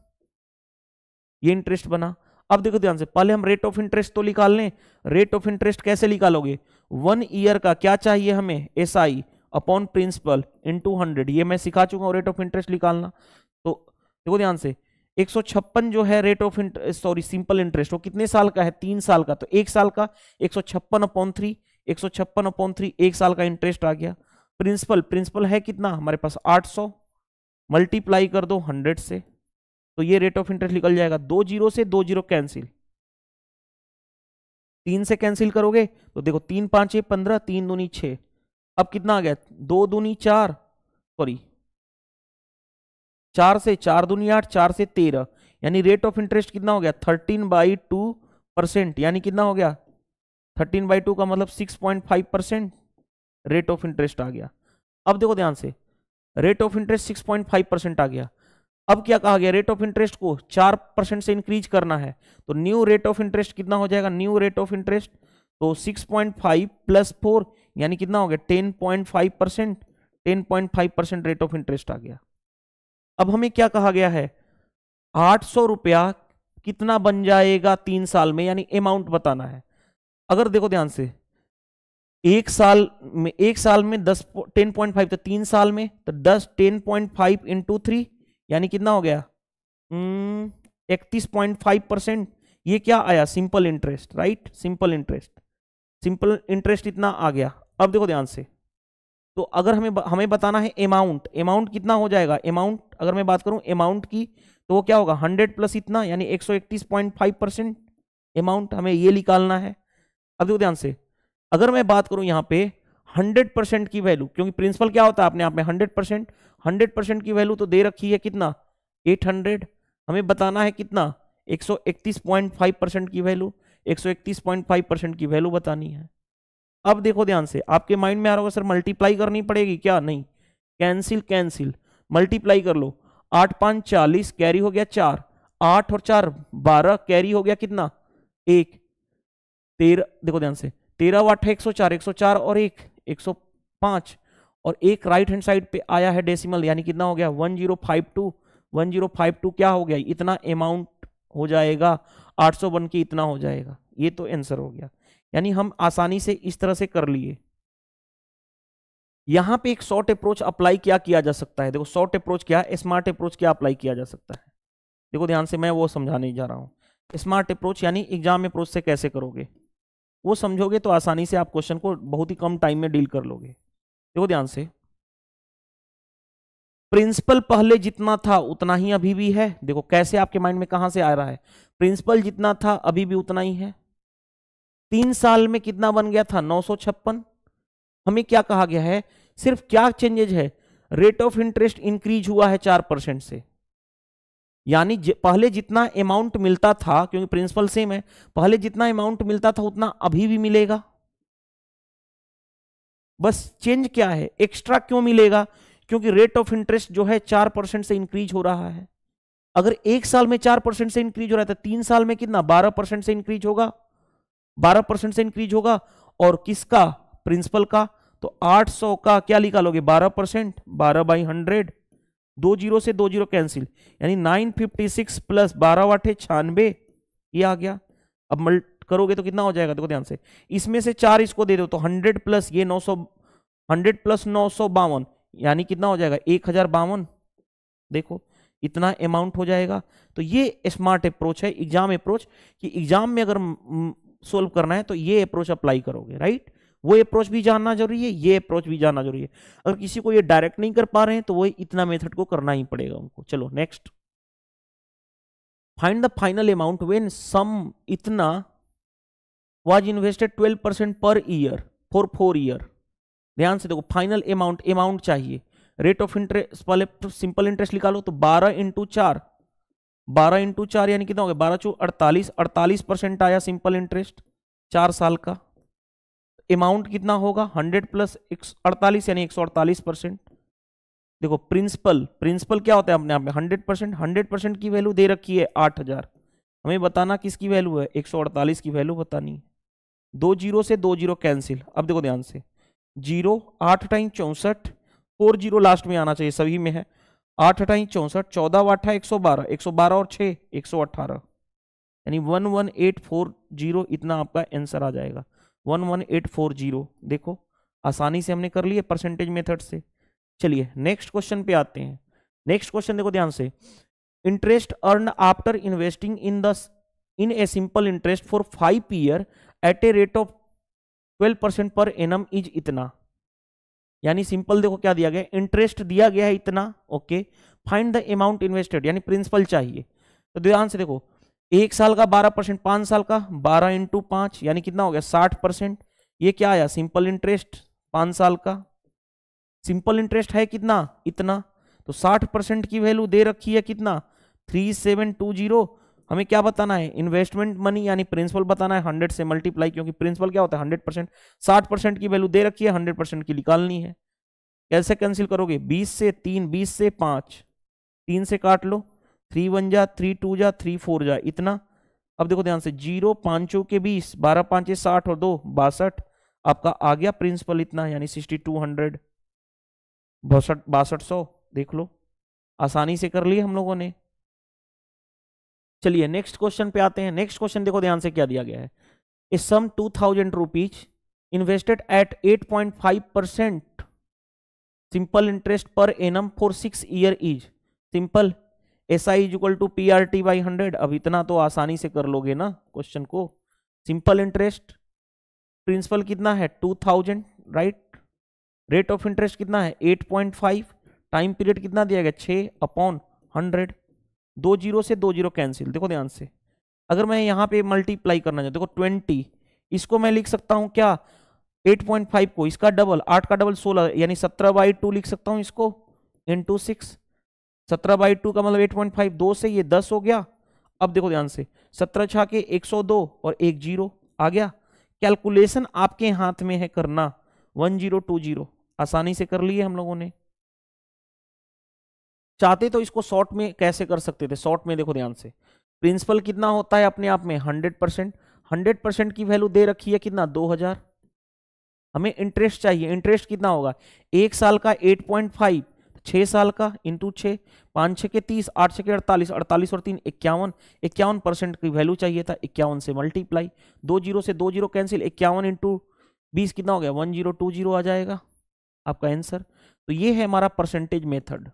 ये इंटरेस्ट बना। अब देखो ध्यान से, पहले हम रेट ऑफ इंटरेस्ट तो निकाल लें। रेट ऑफ इंटरेस्ट कैसे निकालोगे, 1 ईयर का क्या चाहिए हमें, SI अपॉन प्रिंसिपल इनटू 100, ये मैं सिखा चुका हूं रेट ऑफ इंटरेस्ट निकालना। तो देखो ध्यान से, 156 जो है rate of interest, sorry simple interest, वो कितने साल का है, 3 साल का, तो 1 साल का 156/3, 156/3 1 साल का इंटरेस्ट आ गया। प्रिंसिपल है कितना हमारे पास 800, मल्टीप्लाई कर दो 100 से, तो ये रेट ऑफ इंटरेस्ट निकल जाएगा। 2 जीरो से 2 जीरो कैंसिल, 3 से कैंसिल करोगे तो देखो 3 5 15, 3 दूनी 6, अब कितना आ गया 2 दूनी 4, सॉरी 4 से 4 दूनी 8, 4 से 13, यानी रेट ऑफ इंटरेस्ट कितना हो गया 13/2%, यानी कितना हो गया 13/2 का मतलब 6.5% रेट ऑफ इंटरेस्ट आ गया। अब देखो ध्यान से, रेट ऑफ इंटरेस्ट 6.5% आ गया। अब क्या कहा गया, रेट ऑफ इंटरेस्ट को 4% से इंक्रीज करना है, तो न्यू रेट ऑफ इंटरेस्ट कितना हो जाएगा, न्यू रेट ऑफ इंटरेस्ट तो 6.5 + 4, यानी कितना हो गया 10.5%, 10.5% रेट ऑफ इंटरेस्ट आ गया। अब हमें क्या कहा गया है, 800 रुपया कितना बन जाएगा 3 साल में, यानी अमाउंट बताना है। अगर देखो ध्यान से, एक साल में 10.5, तो 3 साल में तो 10 × 3, यानी कितना हो गया 31.5%। ये क्या आया, simple interest, right, simple interest इतना आ गया। अब देखो ध्यान से, तो अगर हमें बताना है अमाउंट कितना हो जाएगा, अमाउंट अगर मैं बात करूं अमाउंट की, तो वो क्या होगा 100 प्लस इतना, यानी 131.5% अमाउंट हमें ये निकालना है। अब देखो ध्यान से, अगर मैं बात करूं यहाँ पे 100% की वैल्यू, क्योंकि प्रिंसिपल क्या होता है अपने आप में 100% की वैल्यू तो दे रखी है कितना 800, हमें बताना है कितना 131.5% की वैल्यू, 131.5% की वैल्यू बतानी है। अब देखो ध्यान से, आपके माइंड में आ रहा होगा सर मल्टीप्लाई करनी पड़ेगी क्या, नहीं, कैंसिल मल्टीप्लाई कर लो, 8 5 40, कैरी हो गया 4, 8 और 4 12, कैरी हो गया कितना 1, 13, देखो ध्यान से 13 8 104, 104 और 1 105, और एक राइट हैंड साइड पे आया है डेसिमल, यानी कितना हो गया 1052 क्या हो गया, इतना अमाउंट हो जाएगा, 800 बन के इतना हो जाएगा। ये तो आंसर हो गया, यानी हम आसानी से इस तरह से कर लिए। यहां पे एक शॉर्ट अप्रोच अप्लाई क्या किया जा सकता है, देखो शॉर्ट अप्रोच क्या, स्मार्ट अप्रोच क्या अप्लाई किया जा सकता है। देखो ध्यान से, मैं वो समझाने जा रहा हूं। स्मार्ट अप्रोच यानी एग्जाम अप्रोच से कैसे करोगे, वो समझोगे तो आसानी से आप क्वेश्चन को बहुत ही कम टाइम में डील कर लोगे। देखो ध्यान से, प्रिंसिपल पहले जितना था उतना ही अभी भी है। देखो कैसे, आपके माइंड में कहां से आ रहा है, प्रिंसिपल जितना था अभी भी उतना ही है। 3 साल में कितना बन गया था 956। हमें क्या कहा गया है, सिर्फ क्या चेंजेज है, रेट ऑफ इंटरेस्ट इंक्रीज हुआ है 4% से, यानी पहले जितना अमाउंट मिलता था, क्योंकि प्रिंसिपल सेम है, पहले जितना अमाउंट मिलता था उतना अभी भी मिलेगा, बस चेंज क्या है, एक्स्ट्रा क्यों मिलेगा, क्योंकि रेट ऑफ इंटरेस्ट जो है 4% से इंक्रीज हो रहा है। अगर 1 साल में 4% से इंक्रीज हो रहा है तो 3 साल में कितना 12% से इंक्रीज होगा, 12% से इंक्रीज होगा। और किसका, प्रिंसिपल का, तो 800 का क्या निकालोगे 12%, 12/100, 2 जीरो से 2 जीरो कैंसिल, यानी 956 + 12 8 96, ये आ गया। अब मल्ट करोगे तो कितना हो जाएगा, देखो ध्यान से, इसमें से 4 इसको दे दो तो 100 प्लस ये 900, 100 + 952, यानी कितना हो जाएगा 1052। देखो इतना अमाउंट हो जाएगा। तो ये स्मार्ट अप्रोच है, एग्जाम अप्रोच, कि एग्जाम में अगर सोल्व करना है तो ये अप्रोच अप्लाई करोगे, राइट। वो अप्रोच भी जानना जरूरी है, ये अप्रोच भी जानना जरूरी है। अगर किसी को ये डायरेक्ट नहीं कर पा रहे हैं तो वो इतना मेथड को करना ही पड़ेगा उनको। चलो next, find the final amount when sum इतना was invested 12% per year for 4 year. ध्यान से देखो, फाइनल अमाउंट, अमाउंट चाहिए। रेट ऑफ इंटरेस्ट, पहले सिंपल इंटरेस्ट निकालो तो 12 इंटू 4, 12 इंटू 4 यानी कितना हो गया, 12 चौ 48, 48% आया सिंपल इंटरेस्ट 4 साल का। अमाउंट कितना होगा, 100 प्लस 48 यानी 148%। देखो प्रिंसिपल, प्रिंसिपल क्या होता है अपने आप में 100%, 100% की वैल्यू दे रखी है 8000, हमें बताना किसकी वैल्यू है, 148 की वैल्यू बतानी है। 2 जीरो से 2 जीरो कैंसिल। अब देखो ध्यान से, 0 8 टाइम 64, 4 जीरो लास्ट में आना चाहिए, सभी में है। 8 टाइम 64, 14 8 112, 112 और 6 118, यानी 11840, इतना आपका आंसर आ जाएगा 11840। देखो आसानी से हमने कर लिया परसेंटेज मेथड से। चलिए नेक्स्ट क्वेश्चन पे आते हैं। नेक्स्ट क्वेश्चन देखो ध्यान से, interest earn after investing in a simple interest for 5 year at a rate of 12% per annum is इतना। यानी सिंपल देखो क्या दिया गया, इंटरेस्ट दिया गया है इतना, okay. Find the amount invested, यानी प्रिंसिपल चाहिए। तो ध्यान से देखो, 1 साल का 12%, 5 साल का 12 इंटू 5 यानी कितना हो गया 60%। ये क्या आया, सिंपल इंटरेस्ट 5 साल का। सिंपल इंटरेस्ट है कितना, इतना, तो 60% की वैल्यू दे रखी है कितना 3720। हमें क्या बताना है, इन्वेस्टमेंट मनी यानी प्रिंसिपल बताना है, 100 से मल्टीप्लाई, क्योंकि प्रिंसिपल क्या होता है 100%। 60% की वैल्यू दे रखी है, 100% की निकालनी है। कैसे कैंसिल करोगे, 20 से 3, 20 से 5, 3 से काट लो, 3 1 जा, 3 2 जा, 3 4 जा, इतना। अब देखो ध्यान से, 0 5 के 20, 12 5 60 और 2 62, आपका आ गया प्रिंसिपल इतना, यानी 6200, 6200। देख लो आसानी से कर लिया हम लोगों ने। चलिए नेक्स्ट क्वेश्चन पे आते हैं। नेक्स्ट क्वेश्चन देखो ध्यान से क्या दिया गया है, a sum 2000 rupees invested at 8.5% simple interest per annum for 6 year is simple SI is equal to PRT by 100। अब इतना तो आसानी से कर लोगे ना क्वेश्चन को। सिंपल इंटरेस्ट प्रिंसिपल कितना है 2000, राइट। रेट ऑफ इंटरेस्ट कितना है 8.5, टाइम पीरियड कितना दिया गया 6/100। 2 जीरो से 2 जीरो कैंसिल। देखो ध्यान से, अगर मैं यहाँ पे मल्टीप्लाई करना चाहूँ, देखो 20, इसको मैं लिख सकता हूँ क्या 8.5 को, इसका डबल 8 का डबल 16, यानी 17/2 लिख सकता हूँ इसको इंटू 6। 17/2 का मतलब 8.5, 2 से ये 10 हो गया। अब देखो ध्यान से, 17 छा के 102 और 1 जीरो आ गया। कैलकुलेशन आपके हाथ में है करना, 1020 आसानी से कर लिए हम लोगों ने। चाहते तो इसको शॉर्ट में कैसे कर सकते थे, शॉर्ट में देखो ध्यान से, प्रिंसिपल कितना होता है अपने आप में 100%, 100% की वैल्यू दे रखी है कितना 2000। हमें इंटरेस्ट चाहिए, इंटरेस्ट कितना होगा 1 साल का 8.5, 6 साल का इंटू 6, 5 6 के 30, 8 6 के 48, 48 और 3 51, 51% की वैल्यू चाहिए था, 51 से मल्टीप्लाई, 2 जीरो से 2 जीरो कैंसिल, 51 इंटू 20 कितना हो गया 1020 आ जाएगा आपका आंसर। तो ये है हमारा परसेंटेज मेथड।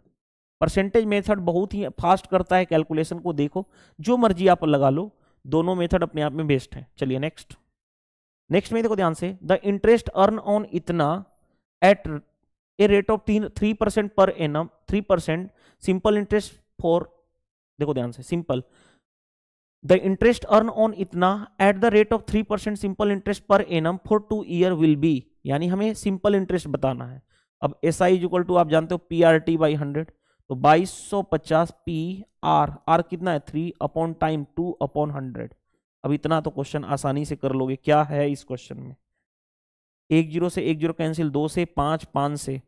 परसेंटेज मेथड बहुत ही फास्ट करता है कैलकुलेशन को। देखो जो मर्जी आप लगा लो, दोनों मेथड अपने आप में बेस्ट है। चलिए नेक्स्ट, नेक्स्ट में देखो ध्यान से, द इंटरेस्ट अर्न ऑन इतना at a rate of 3% per annum, 3% simple interest for, देखो ध्यान से, simple the interest earn on इतना at the rate of 3% simple interest per annum for 2 year will be, यानी हमें सिंपल इंटरेस्ट बताना है। अब SI इज इक्वल टू आप जानते हो PRT बाई 100, तो 2250 PR, R कितना है 3 टाइम 2/100। अब इतना तो क्वेश्चन आसानी से कर लोगे। क्या है इस क्वेश्चन में, 1 जीरो से 1 जीरो कैंसिल, 2 से 5, 5 से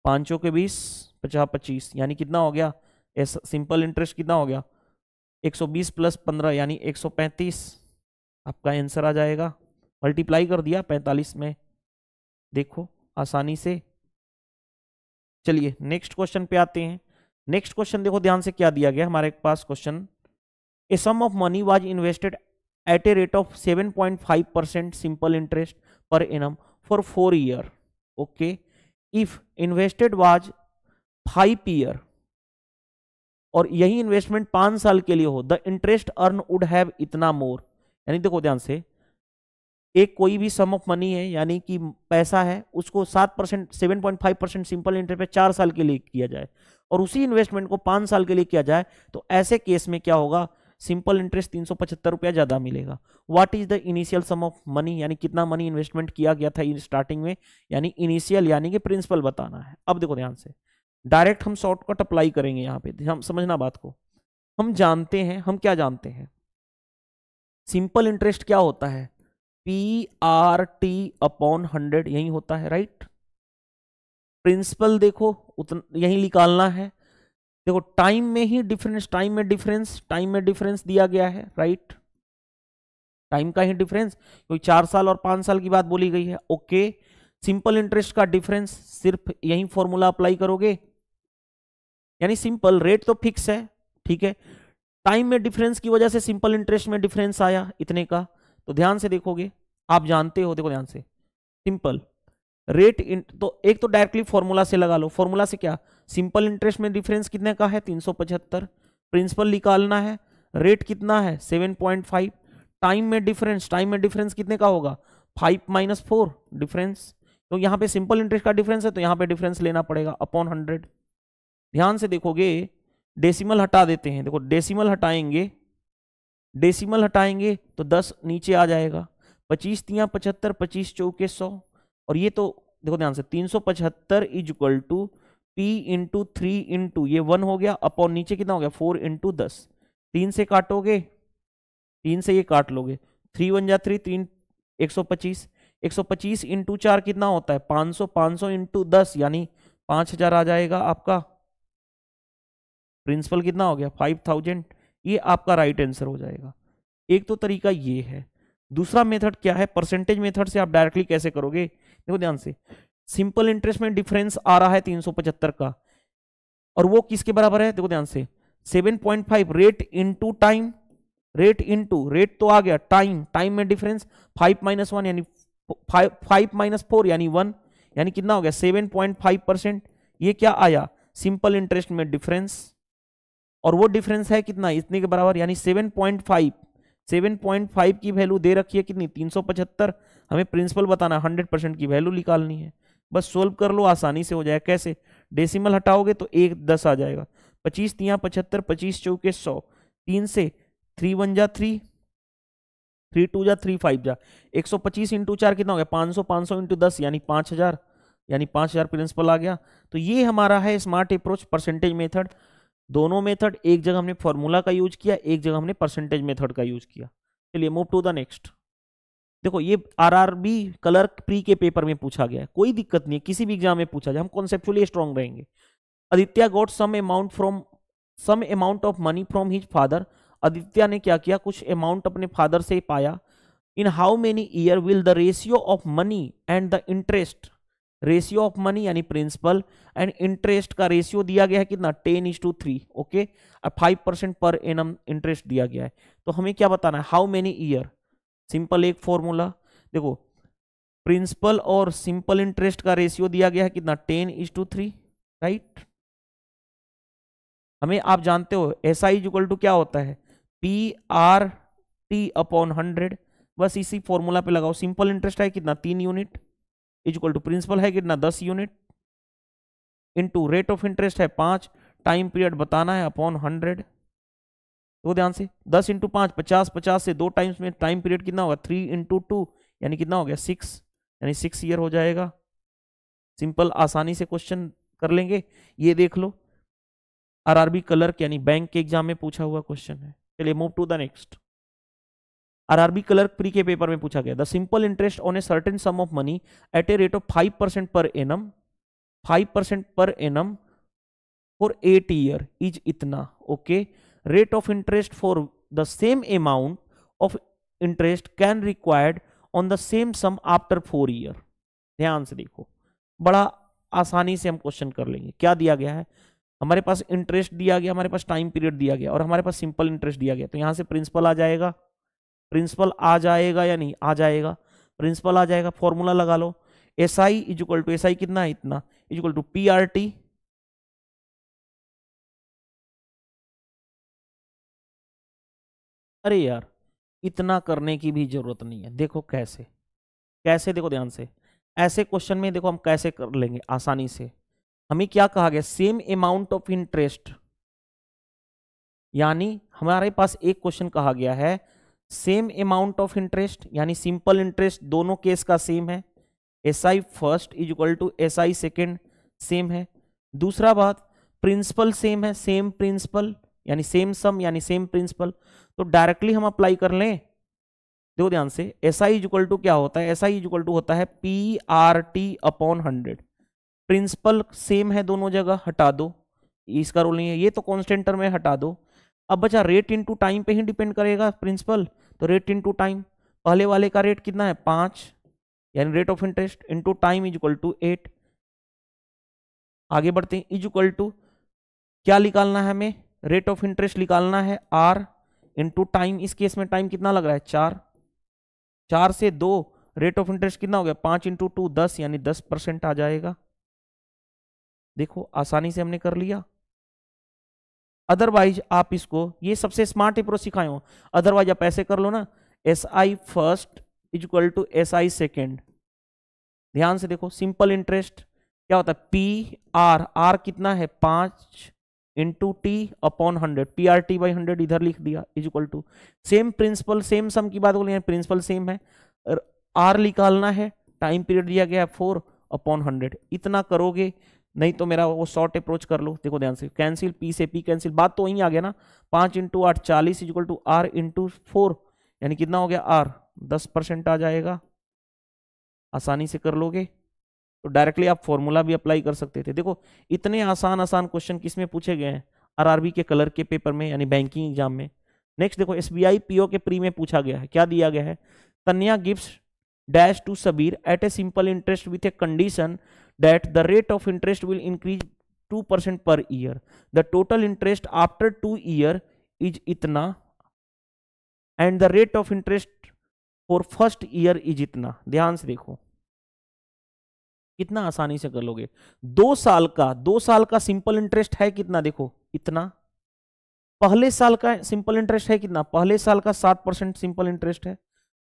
5 के 20, 50 25, यानी कितना हो गया सिंपल इंटरेस्ट कितना हो गया 120 प्लस 15 यानी 135, आपका आंसर आ जाएगा। मल्टीप्लाई कर दिया 45 में, देखो आसानी से। चलिए नेक्स्ट क्वेश्चन पे आते हैं। नेक्स्ट क्वेश्चन देखो ध्यान से क्या दिया गया हमारे पास question, a sum of money was invested at a rate of 7.5% simple interest per annum for 4 year, okay. If invested was 5 year, और यही इन्वेस्टमेंट 5 साल के लिए हो, the interest earn would have इतना मोर। यानी देखो ध्यान से, एक कोई भी सम ऑफ मनी है यानी कि पैसा है, उसको 7% 7.5% सिंपल इंटरेस्ट पे 4 साल के लिए किया जाए और उसी इन्वेस्टमेंट को 5 साल के लिए किया जाए, तो ऐसे केस में क्या होगा, सिंपल इंटरेस्ट 375 रुपया ज्यादा मिलेगा। What is the initial sum of money, यानी कितना मनी इन्वेस्टमेंट किया गया था स्टार्टिंग में, यानी इनिशियल यानी कि प्रिंसिपल बताना है। अब देखो ध्यान से, डायरेक्ट हम शॉर्टकट अप्लाई करेंगे यहाँ पे, हम समझना बात को। हम जानते हैं, हम क्या जानते हैं, सिंपल इंटरेस्ट क्या होता है, PRT अपॉन 100 यही होता है, राइट। प्रिंसिपल देखो उतना यही निकालना है। देखो टाइम में ही डिफरेंस, टाइम में डिफरेंस दिया गया है, राइट। टाइम का ही डिफरेंस, कोई 4 साल और 5 साल की बात बोली गई है, ओके। सिंपल इंटरेस्ट का डिफरेंस सिर्फ यही फॉर्मूला अप्लाई करोगे, यानी सिंपल रेट तो फिक्स है, ठीक है। टाइम में डिफरेंस की वजह से सिंपल इंटरेस्ट में डिफरेंस आया इतने का, तो ध्यान से देखोगे, आप जानते हो, देखो ध्यान से, सिंपल रेट तो एक तो डायरेक्टली फॉर्मूला से लगा लो। फॉर्मूला से क्या, सिंपल इंटरेस्ट में डिफरेंस कितने का है 375, प्रिंसिपल निकालना है, रेट कितना है 7.5, टाइम में डिफरेंस कितने का होगा 5 - 4 डिफरेंस, तो यहाँ पे सिंपल इंटरेस्ट का डिफरेंस है तो यहाँ पे डिफरेंस लेना पड़ेगा अपॉन 100। ध्यान से देखोगे, डेसिमल हटा देते हैं, देखो डेसिमल हटाएंगे तो 10 नीचे आ जाएगा, 25 तियां 75, 25 चौके 100, और ये तो देखो ध्यान से 375 is equal to P into 3 into ये 1 हो गया, अपॉन नीचे कितना हो गया 4 इंटू 10, 3 से काटोगे, 3 से ये काट लोगे, 3 1 जा 3, 3 125, 125 इंटू 4 कितना होता है 500, 500 इंटू 10 यानी 5000 आ जाएगा आपका, प्रिंसिपल कितना हो गया 5000, ये आपका राइट आंसर हो जाएगा। एक तो तरीका ये है। दूसरा मेथड क्या है, परसेंटेज मेथड से आप डायरेक्टली कैसे करोगे, देखो ध्यान से, सिंपल इंटरेस्ट में डिफरेंस आ रहा है 375 का, और वो किसके बराबर है, देखो ध्यान से 7.5 रेट इंटू टाइम, रेट तो आ गया, टाइम में डिफरेंस 5 - 1 यानी 5 - 4 यानी 1, यानी कितना हो गया 7.5%, ये क्या आया सिंपल इंटरेस्ट में डिफरेंस, और वो डिफरेंस है कितना इतने के बराबर, यानी 7.5 की वैल्यू दे रखी है कितनी 375, हमें प्रिंसिपल बताना 100% की वैल्यू निकालनी है, बस सोल्व कर लो आसानी से हो जाएगा। कैसे, डेसिमल हटाओगे तो 1 10 आ जाएगा, 25 तियां 75, 25 चौके 100, 3 से 3 1 जा 3, 3 2 जा 3 5 जा, 125 इंटू 4 कितना हो गया 500, 500 इंटू 10 यानी 5000, यानी 5000 प्रिंसिपल आ गया। तो ये हमारा है स्मार्ट अप्रोच परसेंटेज मेथड। दोनों मेथड, एक जगह हमने फॉर्मूला का यूज किया, एक जगह हमने परसेंटेज मेथड का यूज किया। चलिए मूव टू द नेक्स्ट। देखो ये आरआरबी क्लर्क प्री के पेपर में पूछा गया है, कोई दिक्कत नहीं है, किसी भी एग्जाम में पूछा जाए, हम कॉन्सेप्चुअली स्ट्रांग रहेंगे। Aditya got some amount of money from his father, Aditya ने क्या किया, कुछ अमाउंट अपने फादर से पाया। In how many year will the ratio of money and the interest, ratio of money यानी प्रिंसिपल एंड इंटरेस्ट का रेशियो दिया गया है कितना 10:3, ओके, 5% पर एनम इंटरेस्ट दिया गया है। तो हमें क्या बताना है, हाउ मेनी ईयर, सिंपल एक फॉर्मूला, देखो प्रिंसिपल और सिंपल इंटरेस्ट का रेशियो दिया गया है कितना 10:3, राइट। हमें आप जानते हो SI इक्वल टू क्या होता है PRT अपॉन 100, बस इसी फॉर्मूला पे लगाओ। सिंपल इंटरेस्ट है कितना 3 यूनिट इक्वल टू प्रिंसिपल है कितना 10 unit into rate of interest है 5, टाइम पीरियड बताना है अपॉन 100। तो ध्यान से 10 इंटू 5 50, 50 से 2 टाइम्स में टाइम पीरियड कितना होगा 3 इंटू 2 यानी कितना हो गया 6, यानी 6 ईयर हो जाएगा। सिंपल आसानी से क्वेश्चन कर लेंगे, ये देख लो आरआरबी क्लर्क यानी बैंक के एग्जाम में पूछा हुआ क्वेश्चन है। चलिए move to the next. RRB clerk pre के पेपर में पूछा गया, the simple interest on a certain sum of money at a rate of 5% per annum, 5% per annum for 8 year is इतना, okay. Rate of interest for the same amount of interest can required on the same sum after 4 year. ध्यान से देखो, बड़ा आसानी से हम question कर लेंगे। क्या दिया गया है, हमारे पास इंटरेस्ट दिया गया, हमारे पास टाइम पीरियड दिया गया और हमारे पास सिंपल इंटरेस्ट दिया गया, तो यहां से प्रिंसिपल आ जाएगा, प्रिंसिपल आ जाएगा या नहीं आ जाएगा, प्रिंसिपल आ जाएगा। फॉर्मूला लगा लो, SI इक्वल टू SI कितना है इतना इक्वल टू PRT, अरे यार इतना करने की भी जरूरत नहीं है, देखो कैसे, कैसे, देखो ध्यान से, ऐसे क्वेश्चन में देखो हम कैसे कर लेंगे आसानी से। हमें क्या कहा गया, सेम अमाउंट ऑफ इंटरेस्ट, यानी हमारे पास एक क्वेश्चन कहा गया है सेम अमाउंट ऑफ इंटरेस्ट, यानी सिंपल इंटरेस्ट दोनों केस का सेम है, SI first is equal to SI second same है। दूसरा बात, प्रिंसिपल सेम है, सेम प्रिंसिपल यानी सेम सम यानी सेम प्रिंसिपल, तो डायरेक्टली हम अप्लाई कर लें। देखो ध्यान से, SI इज इक्वल टू क्या होता है, SI इज इक्वल टू होता है PRT अपॉन 100। प्रिंसिपल सेम है दोनों जगह, हटा दो, इसका रोल नहीं है, ये तो कांस्टेंट टर्म है, हटा दो। अब बचा रेट इनटू टाइम पे ही डिपेंड करेगा प्रिंसिपल, तो रेट इनटू टाइम, पहले वाले का रेट कितना है 5, यानी rate of interest into time is equal to 8। आगे बढ़ते हैं, इज इक्वल टू क्या निकालना है हमें, रेट ऑफ इंटरेस्ट निकालना है R इनटू टाइम, इस केस में टाइम कितना लग रहा है 4, 4 से 2, रेट ऑफ इंटरेस्ट कितना हो गया 5 इंटू 2 10, यानी 10% आ जाएगा। देखो आसानी से हमने कर लिया। अदरवाइज आप इसको, ये सबसे स्मार्ट अप्रोच सिखाए हो, अदरवाइज आप ऐसे कर लो ना, SI first is equal to SI second. ध्यान से देखो, सिंपल इंटरेस्ट क्या होता है PR, R कितना है 5 into T upon 100, PRT by 100 इधर लिख दिया, is equal to same principal same sum की बात बोली, प्रिंसिपल सेम है, R निकालना है, टाइम पीरियड दिया गया है 4 अपॉन 100। इतना करोगे, नहीं तो मेरा वो शॉर्ट अप्रोच कर लो। देखो ध्यान से, कैंसिल, P से P कैंसिल, बात तो वहीं आ गया ना, 5 into 8 40 equal to R into 4, यानी कितना हो गया R 10% आ जाएगा। आसानी से कर लोगे, तो डायरेक्टली आप फॉर्मूला भी अप्लाई कर सकते थे। देखो इतने आसान आसान क्वेश्चन किसमें पूछे गए हैं, RRB के कलर के पेपर में, यानी बैंकिंग एग्जाम में। नेक्स्ट देखो, SBI PO के प्री में पूछा गया है, क्या दिया गया है, Tanya gives dash to Sabir at a simple interest with a condition that the rate of interest will increase 2% per year. The total interest after 2 year is इतना and the rate of interest for first year is इतना। ध्यान से देखो कितना आसानी से कर लोगे। 2 साल का सिंपल इंटरेस्ट है कितना, देखो इतना। पहले साल का सिंपल इंटरेस्ट है कितना, पहले साल का 7% सिंपल इंटरेस्ट है।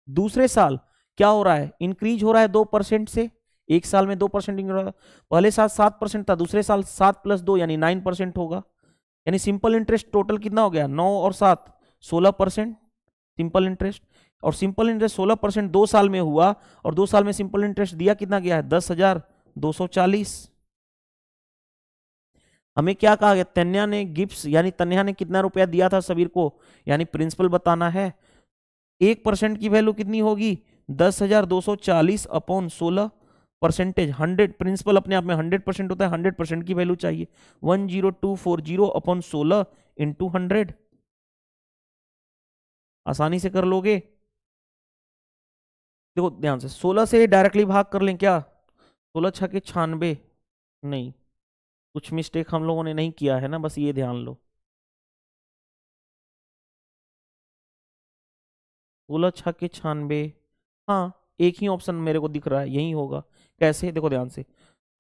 दूसरे साल क्या हो रहा है, इंक्रीज हो रहा है 2% से, एक साल में 2% इंक्रीज हो रहा है। पहले साल 7% था, दूसरे साल 7 + 2 यानी 9% होगा। यानी सिंपल इंटरेस्ट टोटल कितना हो गया, 9 और 7 16% सिंपल इंटरेस्ट। और सिंपल इंटरेस्ट 16% 2 साल में हुआ, और 2 साल में सिंपल इंटरेस्ट दिया कितना गया है 10,240। हमें क्या कहा गया, तन्या ने गिफ्ट्स यानी तन्या ने कितना रुपया दिया था सबीर को, यानी प्रिंसिपल बताना है। 1% की वैल्यू कितनी होगी 10,240 अपॉन 16%। 100 प्रिंसिपल अपने आप में 100% होता है, 100% की वैल्यू चाहिए। 10240 अपॉन 16 इंटू 100। आसानी से कर लोगे। देखो ध्यान से, 16 से डायरेक्टली भाग कर लें क्या, 16 छके 96, नहीं कुछ मिस्टेक हम लोगों ने नहीं किया है ना, बस ये ध्यान लो। 16 छके 96, हाँ एक ही ऑप्शन मेरे को दिख रहा है, यही होगा। कैसे, देखो ध्यान से,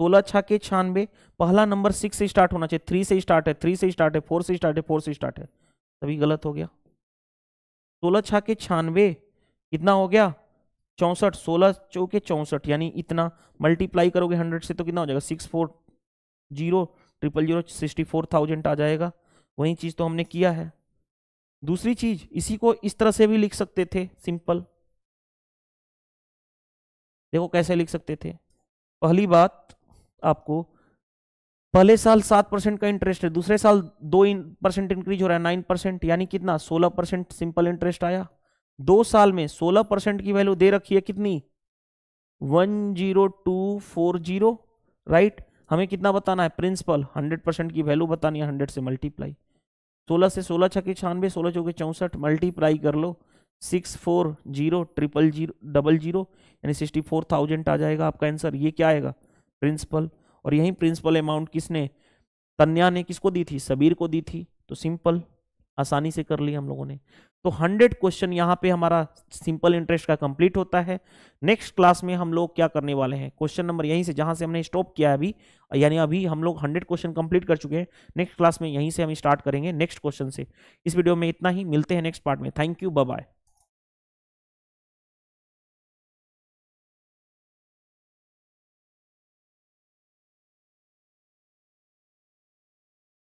16 छके 96, पहला नंबर 6 से स्टार्ट होना चाहिए, 3 से स्टार्ट है, 3 से स्टार्ट है, 4 से स्टार्ट है, 4 से स्टार्ट है, तभी गलत हो गया। 16 छके 96 कितना हो गया 64, 16 चौके 64, यानी इतना मल्टीप्लाई करोगे 100 से तो कितना हो जाएगा 640,000 64,000 आ जाएगा। वही चीज तो हमने किया है। दूसरी चीज, इसी को इस तरह से भी लिख सकते थे सिंपल। देखो कैसे लिख सकते थे। पहली बात, आपको पहले साल 7% का इंटरेस्ट है, दूसरे साल 2% इंक्रीज हो रहा है 9%, यानी कितना 16% सिंपल इंटरेस्ट आया। 2 साल में 16% की वैल्यू दे रखी है कितनी 10240, राइट। हमें कितना बताना है प्रिंसिपल, 100% की वैल्यू बतानी है, 100 से मल्टीप्लाई। 16 से 16 छके 96, 16 चौके 64, मल्टीप्लाई कर लो 640,000 यानी 64,000 आ जाएगा आपका आंसर। ये क्या आएगा प्रिंसिपल, और यही प्रिंसिपल अमाउंट किसने, तन्या ने किसको दी थी, सबीर को दी थी। तो सिंपल आसानी से कर लिया हम लोगों ने। तो 100 क्वेश्चन यहाँ पे हमारा सिंपल इंटरेस्ट का कंप्लीट होता है। नेक्स्ट क्लास में हम लोग क्या करने वाले हैं, क्वेश्चन नंबर यहीं से जहां से हमने स्टॉप किया है अभी, यानी अभी हम लोग 100 क्वेश्चन कंप्लीट कर चुके हैं। नेक्स्ट क्लास में यहीं से हम स्टार्ट करेंगे नेक्स्ट क्वेश्चन से। इस वीडियो में इतना ही, मिलते हैं नेक्स्ट पार्ट में। Thank you, bye bye.